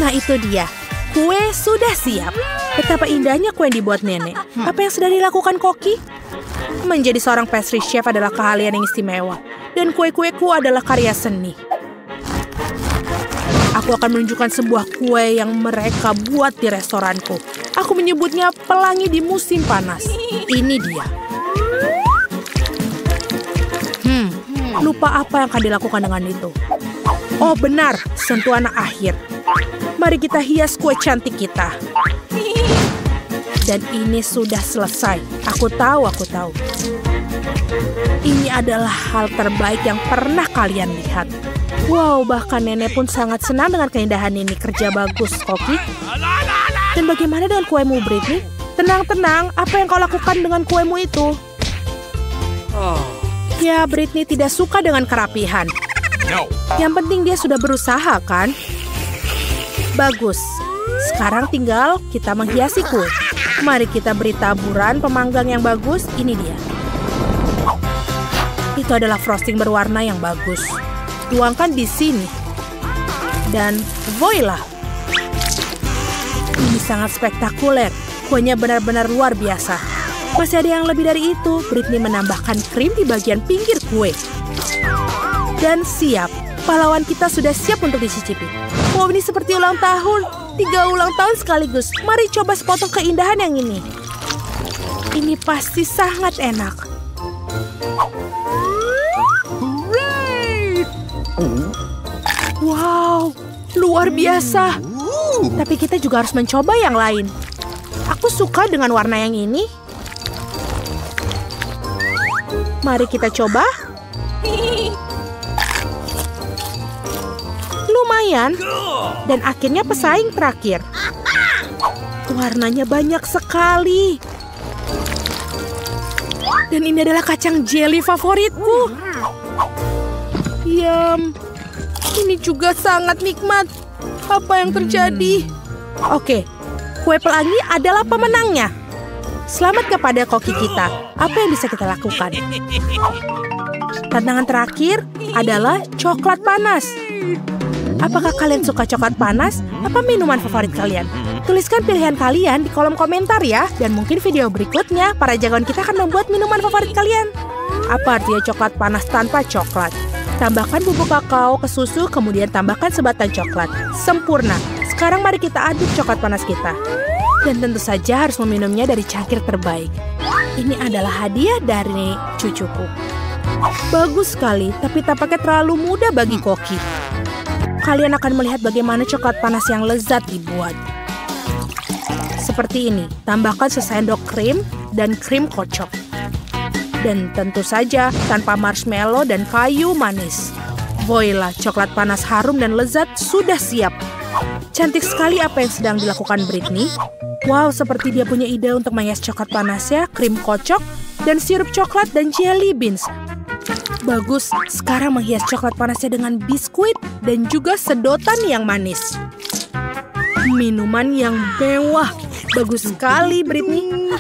Nah itu dia, kue sudah siap. Betapa indahnya kue yang dibuat nenek. Apa yang sudah dilakukan Koki? Menjadi seorang pastry chef adalah keahlian yang istimewa. Dan kue-kueku adalah karya seni. Aku akan menunjukkan sebuah kue yang mereka buat di restoranku. Aku menyebutnya pelangi di musim panas. Ini dia. Lupa apa yang akan dilakukan dengan itu. Oh benar, sentuhan akhir. Mari kita hias kue cantik kita. Dan ini sudah selesai. Aku tahu. Ini adalah hal terbaik yang pernah kalian lihat. Wow, bahkan nenek pun sangat senang dengan keindahan ini. Kerja bagus, Koki. Dan bagaimana dengan kuemu, Britney? Tenang, apa yang kau lakukan dengan kuemu itu? Ya, Britney tidak suka dengan kerapihan. Yang penting dia sudah berusaha, kan? Bagus. Sekarang tinggal kita menghiasi kue. Mari kita beri taburan pemanggang yang bagus. Ini dia. Itu adalah frosting berwarna yang bagus. Tuangkan di sini. Dan voila. Ini sangat spektakuler. Kuenya benar-benar luar biasa. Masih ada yang lebih dari itu. Britney menambahkan krim di bagian pinggir kue. Dan siap. Pahlawan kita sudah siap untuk dicicipi. Wow, ini seperti ulang tahun. 3 ulang tahun sekaligus. Mari coba sepotong keindahan yang ini. Ini pasti sangat enak. Wow, luar biasa. Tapi kita juga harus mencoba yang lain. Aku suka dengan warna yang ini. Mari kita coba. Lumayan. Dan akhirnya pesaing terakhir. Warnanya banyak sekali. Dan ini adalah kacang jelly favoritku. Yum. Ini juga sangat nikmat. Apa yang terjadi? Oke, kue pelangi adalah pemenangnya. Selamat kepada koki kita. Apa yang bisa kita lakukan? Tantangan terakhir adalah coklat panas. Apakah kalian suka coklat panas? Apa minuman favorit kalian? Tuliskan pilihan kalian di kolom komentar ya. Dan mungkin video berikutnya, para jagoan kita akan membuat minuman favorit kalian. Apa artinya coklat panas tanpa coklat? Tambahkan bubuk kakao ke susu, kemudian tambahkan sebatang coklat. Sempurna. Sekarang mari kita aduk coklat panas kita. Dan tentu saja harus meminumnya dari cangkir terbaik. Ini adalah hadiah dari cucuku. Bagus sekali, tapi tampaknya terlalu mudah bagi koki. Kalian akan melihat bagaimana coklat panas yang lezat dibuat. Seperti ini, tambahkan sesendok krim dan krim kocok. Dan tentu saja tanpa marshmallow dan kayu manis. Voila, coklat panas harum dan lezat sudah siap. Cantik sekali apa yang sedang dilakukan Britney. Wow, seperti dia punya ide untuk menghias coklat panasnya, krim kocok, dan sirup coklat dan jelly beans. Bagus, sekarang menghias coklat panasnya dengan biskuit dan juga sedotan yang manis. Minuman yang mewah. Bagus sekali, Britney.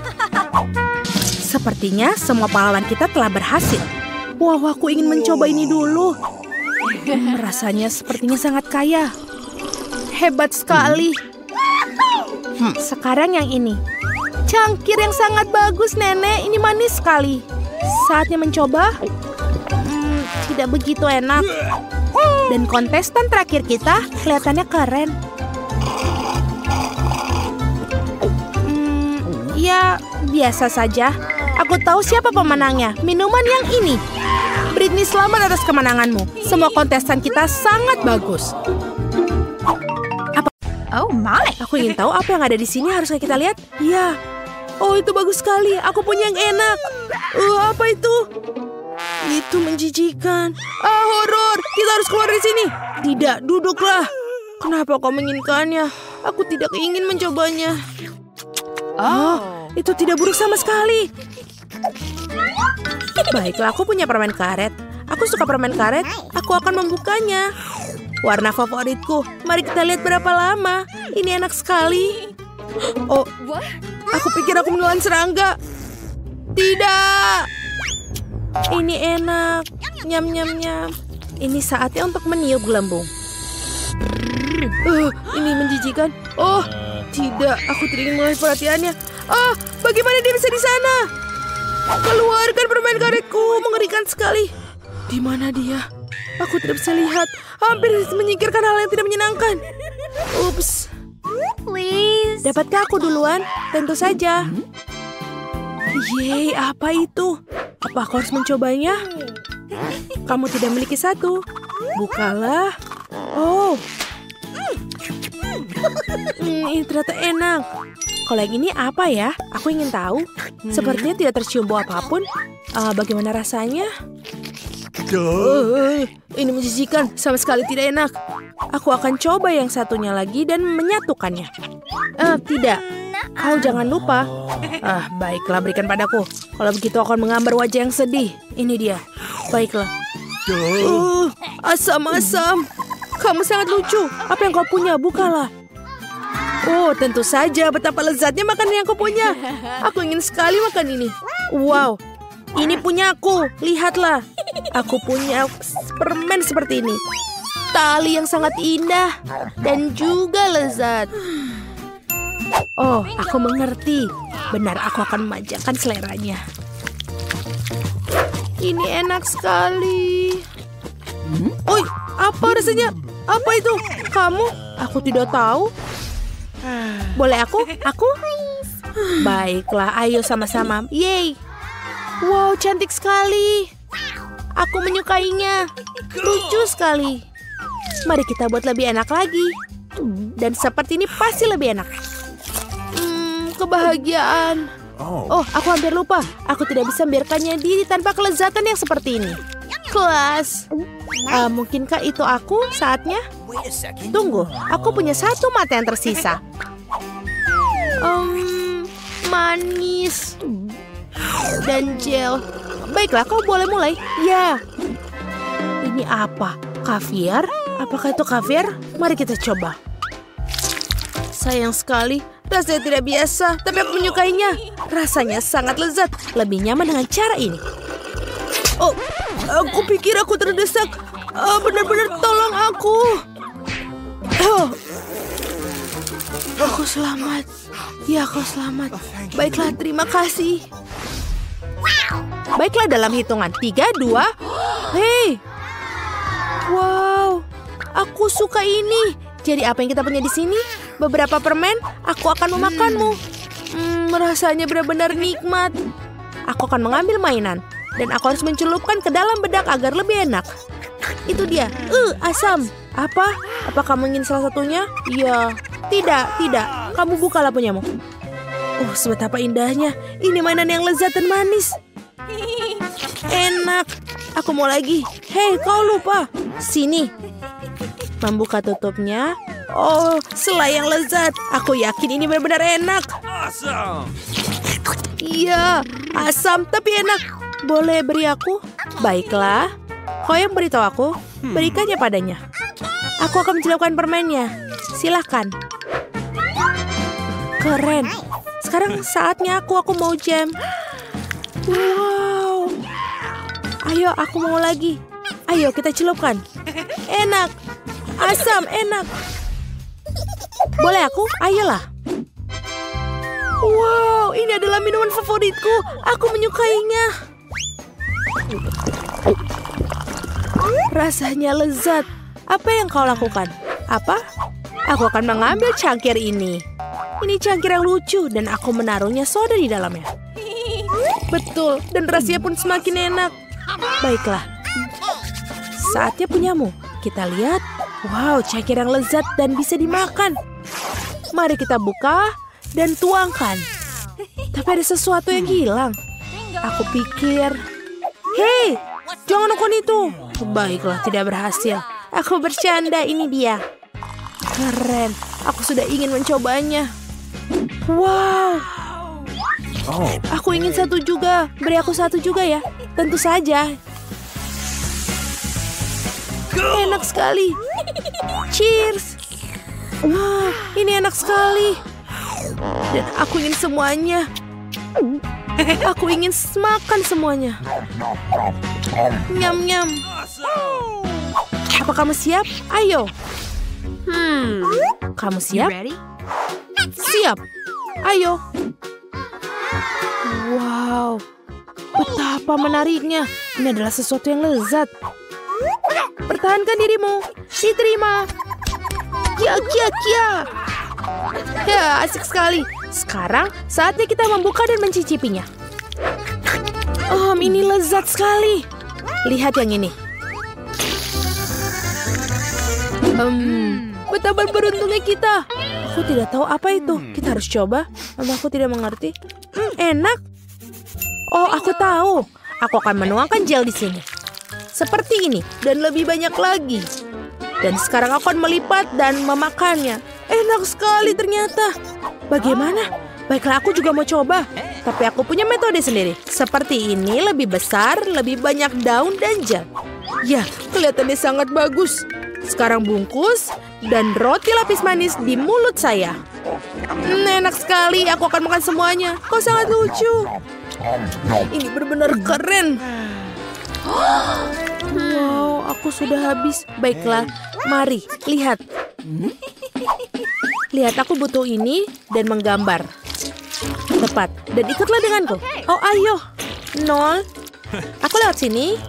Sepertinya semua pahlawan kita telah berhasil. Wow, aku ingin mencoba ini dulu. Rasanya sepertinya sangat kaya. Hebat sekali. Sekarang yang ini. Cangkir yang sangat bagus, Nenek. Ini manis sekali. Saatnya mencoba. Tidak begitu enak. Dan kontestan terakhir kita kelihatannya keren. Ya, biasa saja. Aku tahu siapa pemenangnya. Minuman yang ini. Britney, selamat atas kemenanganmu. Semua kontestan kita sangat bagus. Oh my. Aku ingin tahu apa yang ada di sini. Haruskah kita lihat? Ya. Oh, itu bagus sekali. Aku punya yang enak. Apa itu? Itu menjijikan. Horor. Kita harus keluar dari sini. Tidak, duduklah. Kenapa kau menginginkannya? Aku tidak ingin mencobanya. Itu tidak buruk sama sekali. Baiklah, aku punya permen karet. Aku suka permen karet. Aku akan membukanya. Warna favoritku. Mari kita lihat berapa lama. Ini enak sekali. Oh, aku pikir aku menelan serangga. Tidak. Ini enak. Nyam, nyam, nyam. Ini saatnya untuk meniup gelembung. Ini menjijikan. Oh, tidak. Aku tidak ingin mengalih perhatiannya. Bagaimana dia bisa di sana? Keluarkan permen karetku. Mengerikan sekali. Di mana dia? Aku tidak bisa lihat. Hampir menyingkirkan hal yang tidak menyenangkan. Ups. Please. Dapatkah aku duluan? Tentu saja. Yeay, apa itu? Apa aku harus mencobanya? Kamu tidak memiliki satu. Bukalah. Oh. Ini ternyata enak. Kalau yang ini apa ya? Aku ingin tahu. Sepertinya tidak tercium bau apapun. Bagaimana rasanya? Ini menjijikan. Sama sekali tidak enak. Aku akan coba yang satunya lagi dan menyatukannya. Tidak. Kau jangan lupa. Baiklah, berikan padaku. Kalau begitu aku akan menggambar wajah yang sedih. Ini dia. Baiklah. Asam-asam. Kamu sangat lucu. Apa yang kau punya? Bukalah. Oh, tentu saja. Betapa lezatnya makanan yang aku punya. Aku ingin sekali makan ini. Wow. Ini punya aku. Lihatlah. Aku punya permen seperti ini. Tali yang sangat indah. Dan juga lezat. Oh, aku mengerti. Benar, aku akan memanjakan seleranya. Ini enak sekali. Oi, apa rasanya? Apa itu? Kamu? Aku tidak tahu. Boleh aku? Aku? Baiklah, ayo sama-sama. Yeay. Wow, cantik sekali. Aku menyukainya. Lucu sekali. Mari kita buat lebih enak lagi. Dan seperti ini pasti lebih enak. Kebahagiaan. Oh, aku hampir lupa. Aku tidak bisa membiarkannya diri tanpa kelezatan yang seperti ini. Kelas. Mungkinkah itu aku saatnya? Tunggu, aku punya satu mata yang tersisa. Manis. Dan gel. Baiklah, kau boleh mulai. Ya. Ini apa? Kaviar? Apakah itu kaviar? Mari kita coba. Sayang sekali, rasanya tidak biasa, tapi aku menyukainya. Rasanya sangat lezat, lebih nyaman dengan cara ini. Oh, aku pikir aku terdesak. Benar-benar tolong aku. Aku selamat. Ya, kau selamat. Baiklah, terima kasih. Baiklah, dalam hitungan 3, 2. Hei. Wow, aku suka ini. Jadi apa yang kita punya di sini? Beberapa permen, aku akan memakanmu. Rasanya benar-benar nikmat. Aku akan mengambil mainan. Dan aku harus mencelupkan ke dalam bedak agar lebih enak. Itu dia. Asam. Apa? Apa kamu ingin salah satunya? Ya. Tidak. Kamu bukalah punyamu. Oh, sebetapa indahnya. Ini mainan yang lezat dan manis. Enak. Aku mau lagi. Hei, kau lupa. Sini. Membuka tutupnya. Oh, selai yang lezat. Aku yakin ini benar-benar enak. Awesome. Iya, asam tapi enak. Boleh beri aku? Baiklah. Kau yang beritahu aku, berikannya padanya. Aku akan mencelupkan permennya. Silahkan. Keren. Sekarang saatnya aku mau jam. Wow. Ayo, aku mau lagi. Ayo, kita celupkan. Enak. Asam, enak. Boleh aku? Ayolah. Wow, ini adalah minuman favoritku. Aku menyukainya. Rasanya lezat. Apa yang kau lakukan? Apa? Aku akan mengambil cangkir ini. Ini cangkir yang lucu dan aku menaruhnya soda di dalamnya. Betul, dan rasanya pun semakin enak. Baiklah. Saatnya punyamu. Kita lihat. Wow, cangkir yang lezat dan bisa dimakan. Mari kita buka dan tuangkan. Tapi ada sesuatu yang hilang. Aku pikir, hei, jangan lakukan itu. Baiklah, tidak berhasil. Aku bercanda, ini dia. Keren, aku sudah ingin mencobanya. Wow. Aku ingin satu juga. Beri aku satu juga ya. Tentu saja. Enak sekali. Cheers. Wah, ini enak sekali. Dan aku ingin semuanya. Aku ingin makan semuanya. Nyam-nyam. Apa kamu siap? Ayo. Kamu siap? Siap. Ayo. Wow. Betapa menariknya. Ini adalah sesuatu yang lezat. Pertahankan dirimu. Diterima. Kia. Ya, asik sekali. Sekarang saatnya kita membuka dan mencicipinya. Ini lezat sekali. Lihat yang ini. Betapa beruntungnya kita. Aku tidak tahu apa itu. Kita harus coba. Aku tidak mengerti. Enak. Oh, aku tahu. Aku akan menuangkan gel di sini. Seperti ini dan lebih banyak lagi. Dan sekarang aku akan melipat dan memakannya. Enak sekali ternyata. Bagaimana? Baiklah, aku juga mau coba. Tapi aku punya metode sendiri. Seperti ini, lebih besar, lebih banyak daun dan gel. Ya, kelihatannya sangat bagus. Sekarang bungkus dan roti lapis manis di mulut saya. Enak sekali, aku akan makan semuanya. Kau sangat lucu. Ini benar-benar keren. Wow, aku sudah habis. Baiklah, mari, lihat. Lihat, aku butuh ini dan menggambar. Tepat, dan ikutlah denganku. Oh, ayo. 0. Aku lewat sini.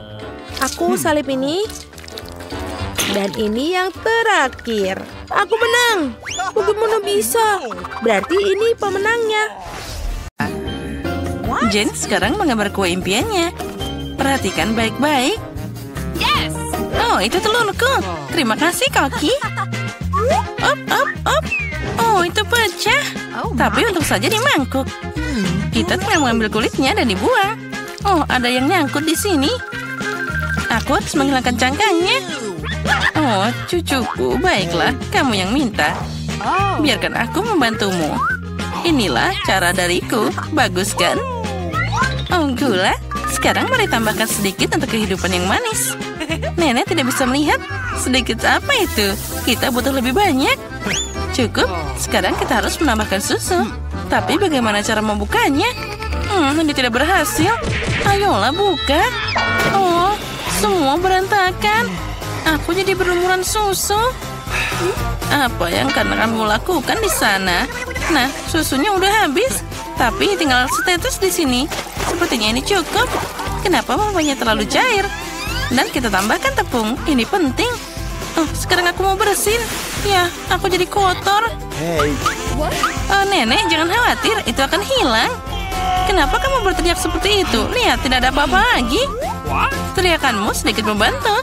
Aku salip ini. Dan ini yang terakhir. Aku menang. Bagaimana bisa? Berarti ini pemenangnya. Jen sekarang menggambar kue impiannya. Perhatikan baik-baik. Yes! Oh, itu telurku. Terima kasih, Koki. Op. Oh, itu pecah. Tapi untung saja di mangkuk. Kita tinggal mengambil kulitnya dan dibuang. Oh, ada yang nyangkut di sini. Aku harus menghilangkan cangkangnya. Oh, cucuku, baiklah. Kamu yang minta. Biarkan aku membantumu. Inilah cara dariku. Bagus kan? Oh, gula. Sekarang mari tambahkan sedikit untuk kehidupan yang manis. Nenek tidak bisa melihat. Sedikit apa itu? Kita butuh lebih banyak. Cukup. Sekarang kita harus menambahkan susu. Tapi bagaimana cara membukanya? Ini tidak berhasil. Ayolah buka. Oh, semua berantakan. Aku jadi berlumuran susu. Apa yang kamu lakukan di sana? Nah, susunya udah habis. Tapi tinggal setetes di sini. Sepertinya ini cukup. Kenapa mamanya terlalu cair? Dan kita tambahkan tepung. Ini penting. Oh, sekarang aku mau bersin. Ya, aku jadi kotor. Oh, nenek, jangan khawatir. Itu akan hilang. Kenapa kamu berteriak seperti itu? Lihat, tidak ada apa-apa lagi. Teriakanmu sedikit membantu.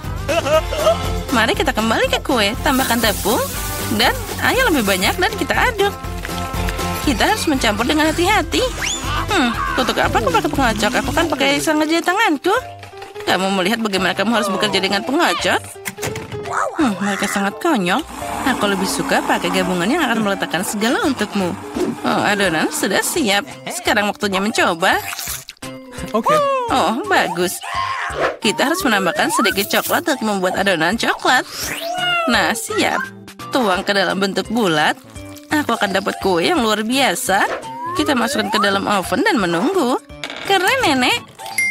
Mari kita kembali ke kue. Tambahkan tepung. Dan air lebih banyak dan kita aduk. Kita harus mencampur dengan hati-hati. Untuk apa aku pakai pengocok? Aku kan pakai sangat jari tanganku. Kamu melihat bagaimana kamu harus bekerja dengan pengocok? Mereka sangat konyol. Aku lebih suka pakai gabungan yang akan meletakkan segala untukmu. Oh, adonan sudah siap. Sekarang waktunya mencoba. Oh, bagus. Kita harus menambahkan sedikit coklat untuk membuat adonan coklat. Nah, siap. Tuang ke dalam bentuk bulat. Aku akan dapat kue yang luar biasa. Kita masukkan ke dalam oven dan menunggu. Keren, nenek.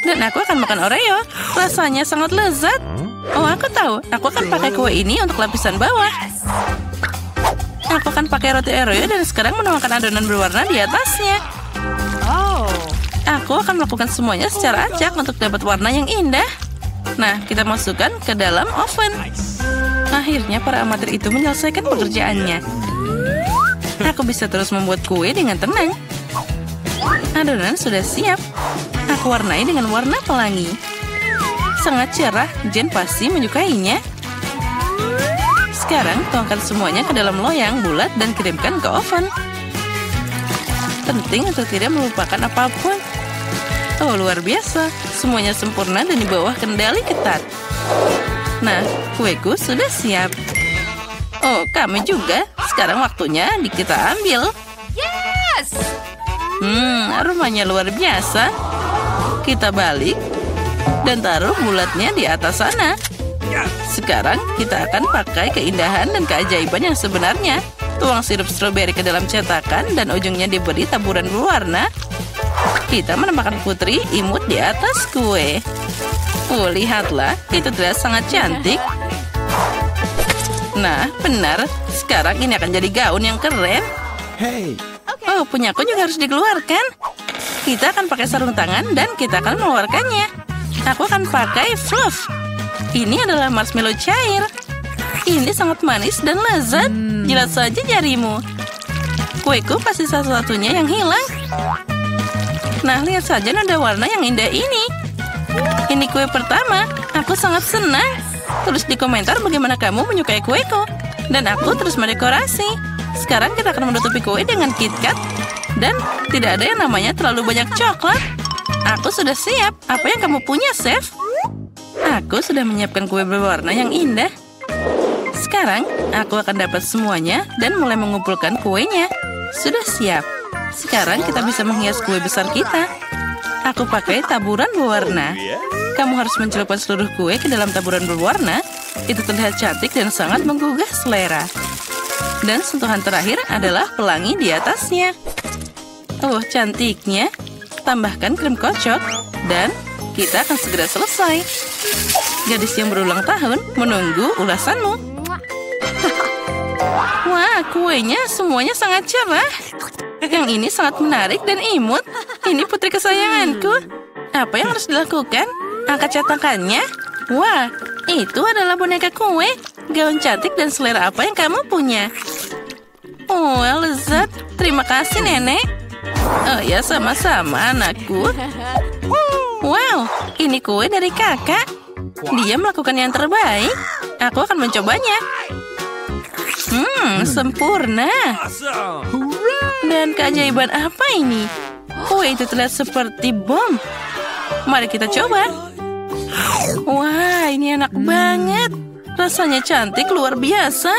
Dan aku akan makan Oreo. Rasanya sangat lezat. Oh, aku tahu. Aku akan pakai kue ini untuk lapisan bawah. Aku akan pakai roti Oreo dan sekarang menuangkan adonan berwarna di atasnya. Aku akan melakukan semuanya secara acak untuk dapat warna yang indah. Nah, kita masukkan ke dalam oven. Akhirnya para amatir itu menyelesaikan pekerjaannya. Aku bisa terus membuat kue dengan tenang. Adonan sudah siap. Aku warnai dengan warna pelangi. Sangat cerah, Jen pasti menyukainya. Sekarang tuangkan semuanya ke dalam loyang bulat dan kirimkan ke oven. Penting untuk tidak melupakan apapun. Oh, luar biasa. Semuanya sempurna dan di bawah kendali ketat. Nah, kueku sudah siap. Oh, kami juga. Sekarang waktunya kita ambil. Yes! Aromanya luar biasa. Kita balik dan taruh bulatnya di atas sana. Sekarang kita akan pakai keindahan dan keajaiban yang sebenarnya. Tuang sirup stroberi ke dalam cetakan dan ujungnya diberi taburan berwarna. Kita menambahkan putri imut di atas kue. Oh, lihatlah. Itu terlihat sangat cantik. Nah, benar. Sekarang ini akan jadi gaun yang keren. Oh, punyaku juga harus dikeluarkan. Kita akan pakai sarung tangan dan kita akan mengeluarkannya. Aku akan pakai fluff. Ini adalah marshmallow cair. Ini sangat manis dan lezat. Jilat saja jarimu. Kueku pasti satu-satunya yang hilang. Nah, lihat saja nada warna yang indah ini. Ini kue pertama. Aku sangat senang. Tulis di komentar bagaimana kamu menyukai kueku. Dan aku terus mendekorasi. Sekarang kita akan menutupi kue dengan KitKat. Dan tidak ada yang namanya terlalu banyak coklat. Aku sudah siap. Apa yang kamu punya, Chef? Aku sudah menyiapkan kue berwarna yang indah. Sekarang, aku akan dapat semuanya dan mulai mengumpulkan kuenya. Sudah siap. Sekarang kita bisa menghias kue besar kita. Aku pakai taburan berwarna. Kamu harus mencelupkan seluruh kue ke dalam taburan berwarna. Itu terlihat cantik dan sangat menggugah selera. Dan sentuhan terakhir adalah pelangi di atasnya. Oh, cantiknya. Tambahkan krim kocok. Dan kita akan segera selesai. Gadis yang berulang tahun menunggu ulasanmu. Wah, kuenya semuanya sangat cerah. Yang ini sangat menarik dan imut. Ini putri kesayanganku. Apa yang harus dilakukan? Angkat cetakannya. Wah, itu adalah boneka kue. gaun cantik dan selera apa yang kamu punya? Oh, lezat. Terima kasih, Nenek. Oh ya, sama-sama, anakku. Wow, ini kue dari kakak. Dia melakukan yang terbaik. Aku akan mencobanya. Sempurna. Dan keajaiban apa ini? Kue itu terlihat seperti bom. Mari kita coba. Wah, ini enak banget. Rasanya cantik luar biasa.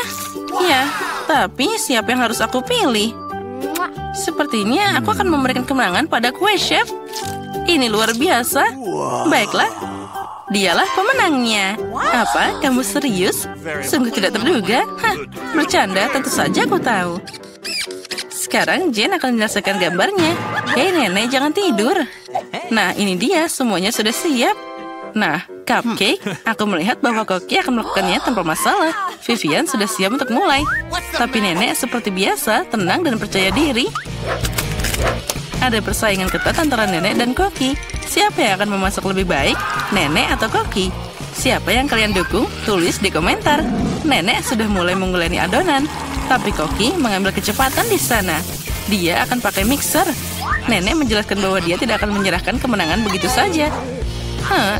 Ya, tapi siapa yang harus aku pilih? Sepertinya aku akan memberikan kemenangan pada kue chef. Ini luar biasa. Baiklah, dialah pemenangnya. Apa? Kamu serius? Sungguh tidak terduga. Bercanda, tentu saja aku tahu. Sekarang Jen akan menyelesaikan gambarnya. Hei Nenek, jangan tidur. Nah, ini dia, semuanya sudah siap. Nah, Cupcake, aku melihat bahwa Koki akan melakukannya tanpa masalah. Vivian sudah siap untuk mulai. Tapi Nenek seperti biasa, tenang dan percaya diri. Ada persaingan ketat antara Nenek dan Koki. Siapa yang akan memasak lebih baik, Nenek atau Koki? Siapa yang kalian dukung? Tulis di komentar. Nenek sudah mulai mengguleni adonan. Tapi Koki mengambil kecepatan di sana. Dia akan pakai mixer. Nenek menjelaskan bahwa dia tidak akan menyerahkan kemenangan begitu saja.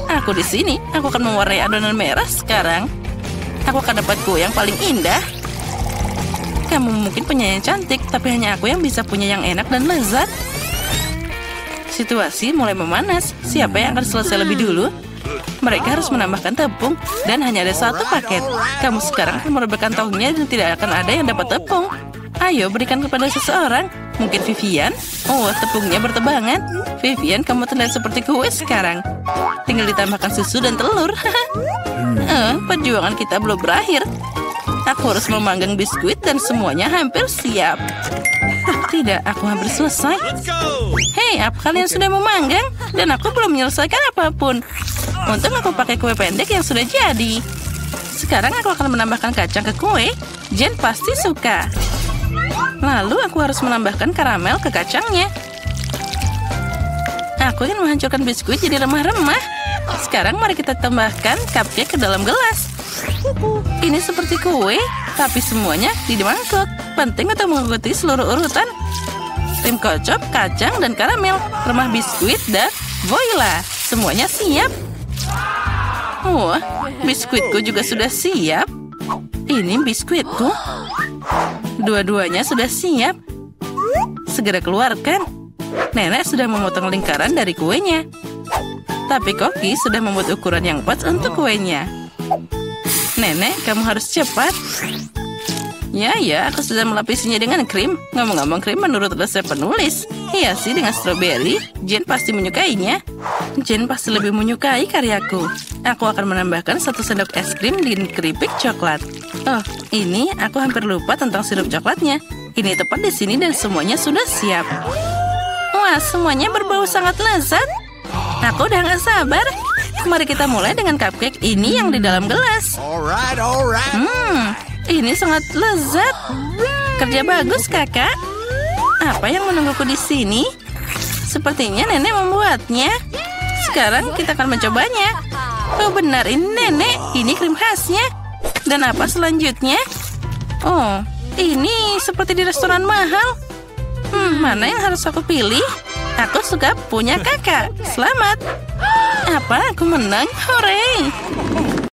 Aku di sini. Aku akan mewarnai adonan merah sekarang. Aku akan dapat kue yang paling indah. Kamu mungkin punya yang cantik, tapi hanya aku yang bisa punya yang enak dan lezat. Situasi mulai memanas. Siapa yang akan selesai lebih dulu? Mereka harus menambahkan tepung dan hanya ada satu paket. Kamu sekarang akan merebahkan tahunya dan tidak akan ada yang dapat tepung. Ayo berikan kepada seseorang. Mungkin Vivian? Oh, tepungnya bertebangan. Vivian, kamu terlihat seperti kue sekarang. Tinggal ditambahkan susu dan telur. Perjuangan kita belum berakhir. Aku harus memanggang biskuit dan semuanya hampir siap. Tidak, aku hampir selesai. Hei, apa kalian sudah memanggang? Dan aku belum menyelesaikan apapun. Untung aku pakai kue pendek yang sudah jadi. Sekarang aku akan menambahkan kacang ke kue. Jen pasti suka. Lalu aku harus menambahkan karamel ke kacangnya. Aku ingin menghancurkan biskuit jadi remah-remah. Sekarang mari kita tambahkan cupcake ke dalam gelas. Ini seperti kue, tapi semuanya di mangkok. Penting untuk mengikuti seluruh urutan. Krim kocok, kacang, dan karamel. Remah biskuit, dan voila. Semuanya siap. Wah, biskuitku juga sudah siap. Ini biskuitku. Dua-duanya sudah siap. Segera keluarkan. Nenek sudah memotong lingkaran dari kuenya. Tapi Koki sudah membuat ukuran yang pas untuk kuenya. Nenek, kamu harus cepat. Ya, aku sudah melapisinya dengan krim. Ngomong-ngomong krim menurut resep penulis. Hiasi dengan stroberi. Jen pasti menyukainya. Jen pasti lebih menyukai karyaku. Aku akan menambahkan 1 sendok es krim di keripik coklat. Oh, ini aku hampir lupa tentang sirup coklatnya. Ini tepat di sini dan semuanya sudah siap. Wah, semuanya berbau sangat lezat. Aku udah gak sabar. Mari kita mulai dengan cupcake ini yang di dalam gelas. Ini sangat lezat. Kerja bagus, kakak. Apa yang menungguku di sini? Sepertinya nenek membuatnya. Sekarang kita akan mencobanya. Oh benar, ini nenek. Ini krim khasnya. Dan apa selanjutnya? Oh, ini seperti di restoran mahal. Mana yang harus aku pilih? Aku suka punya kakak. Selamat. Apa? Aku menang? Hore!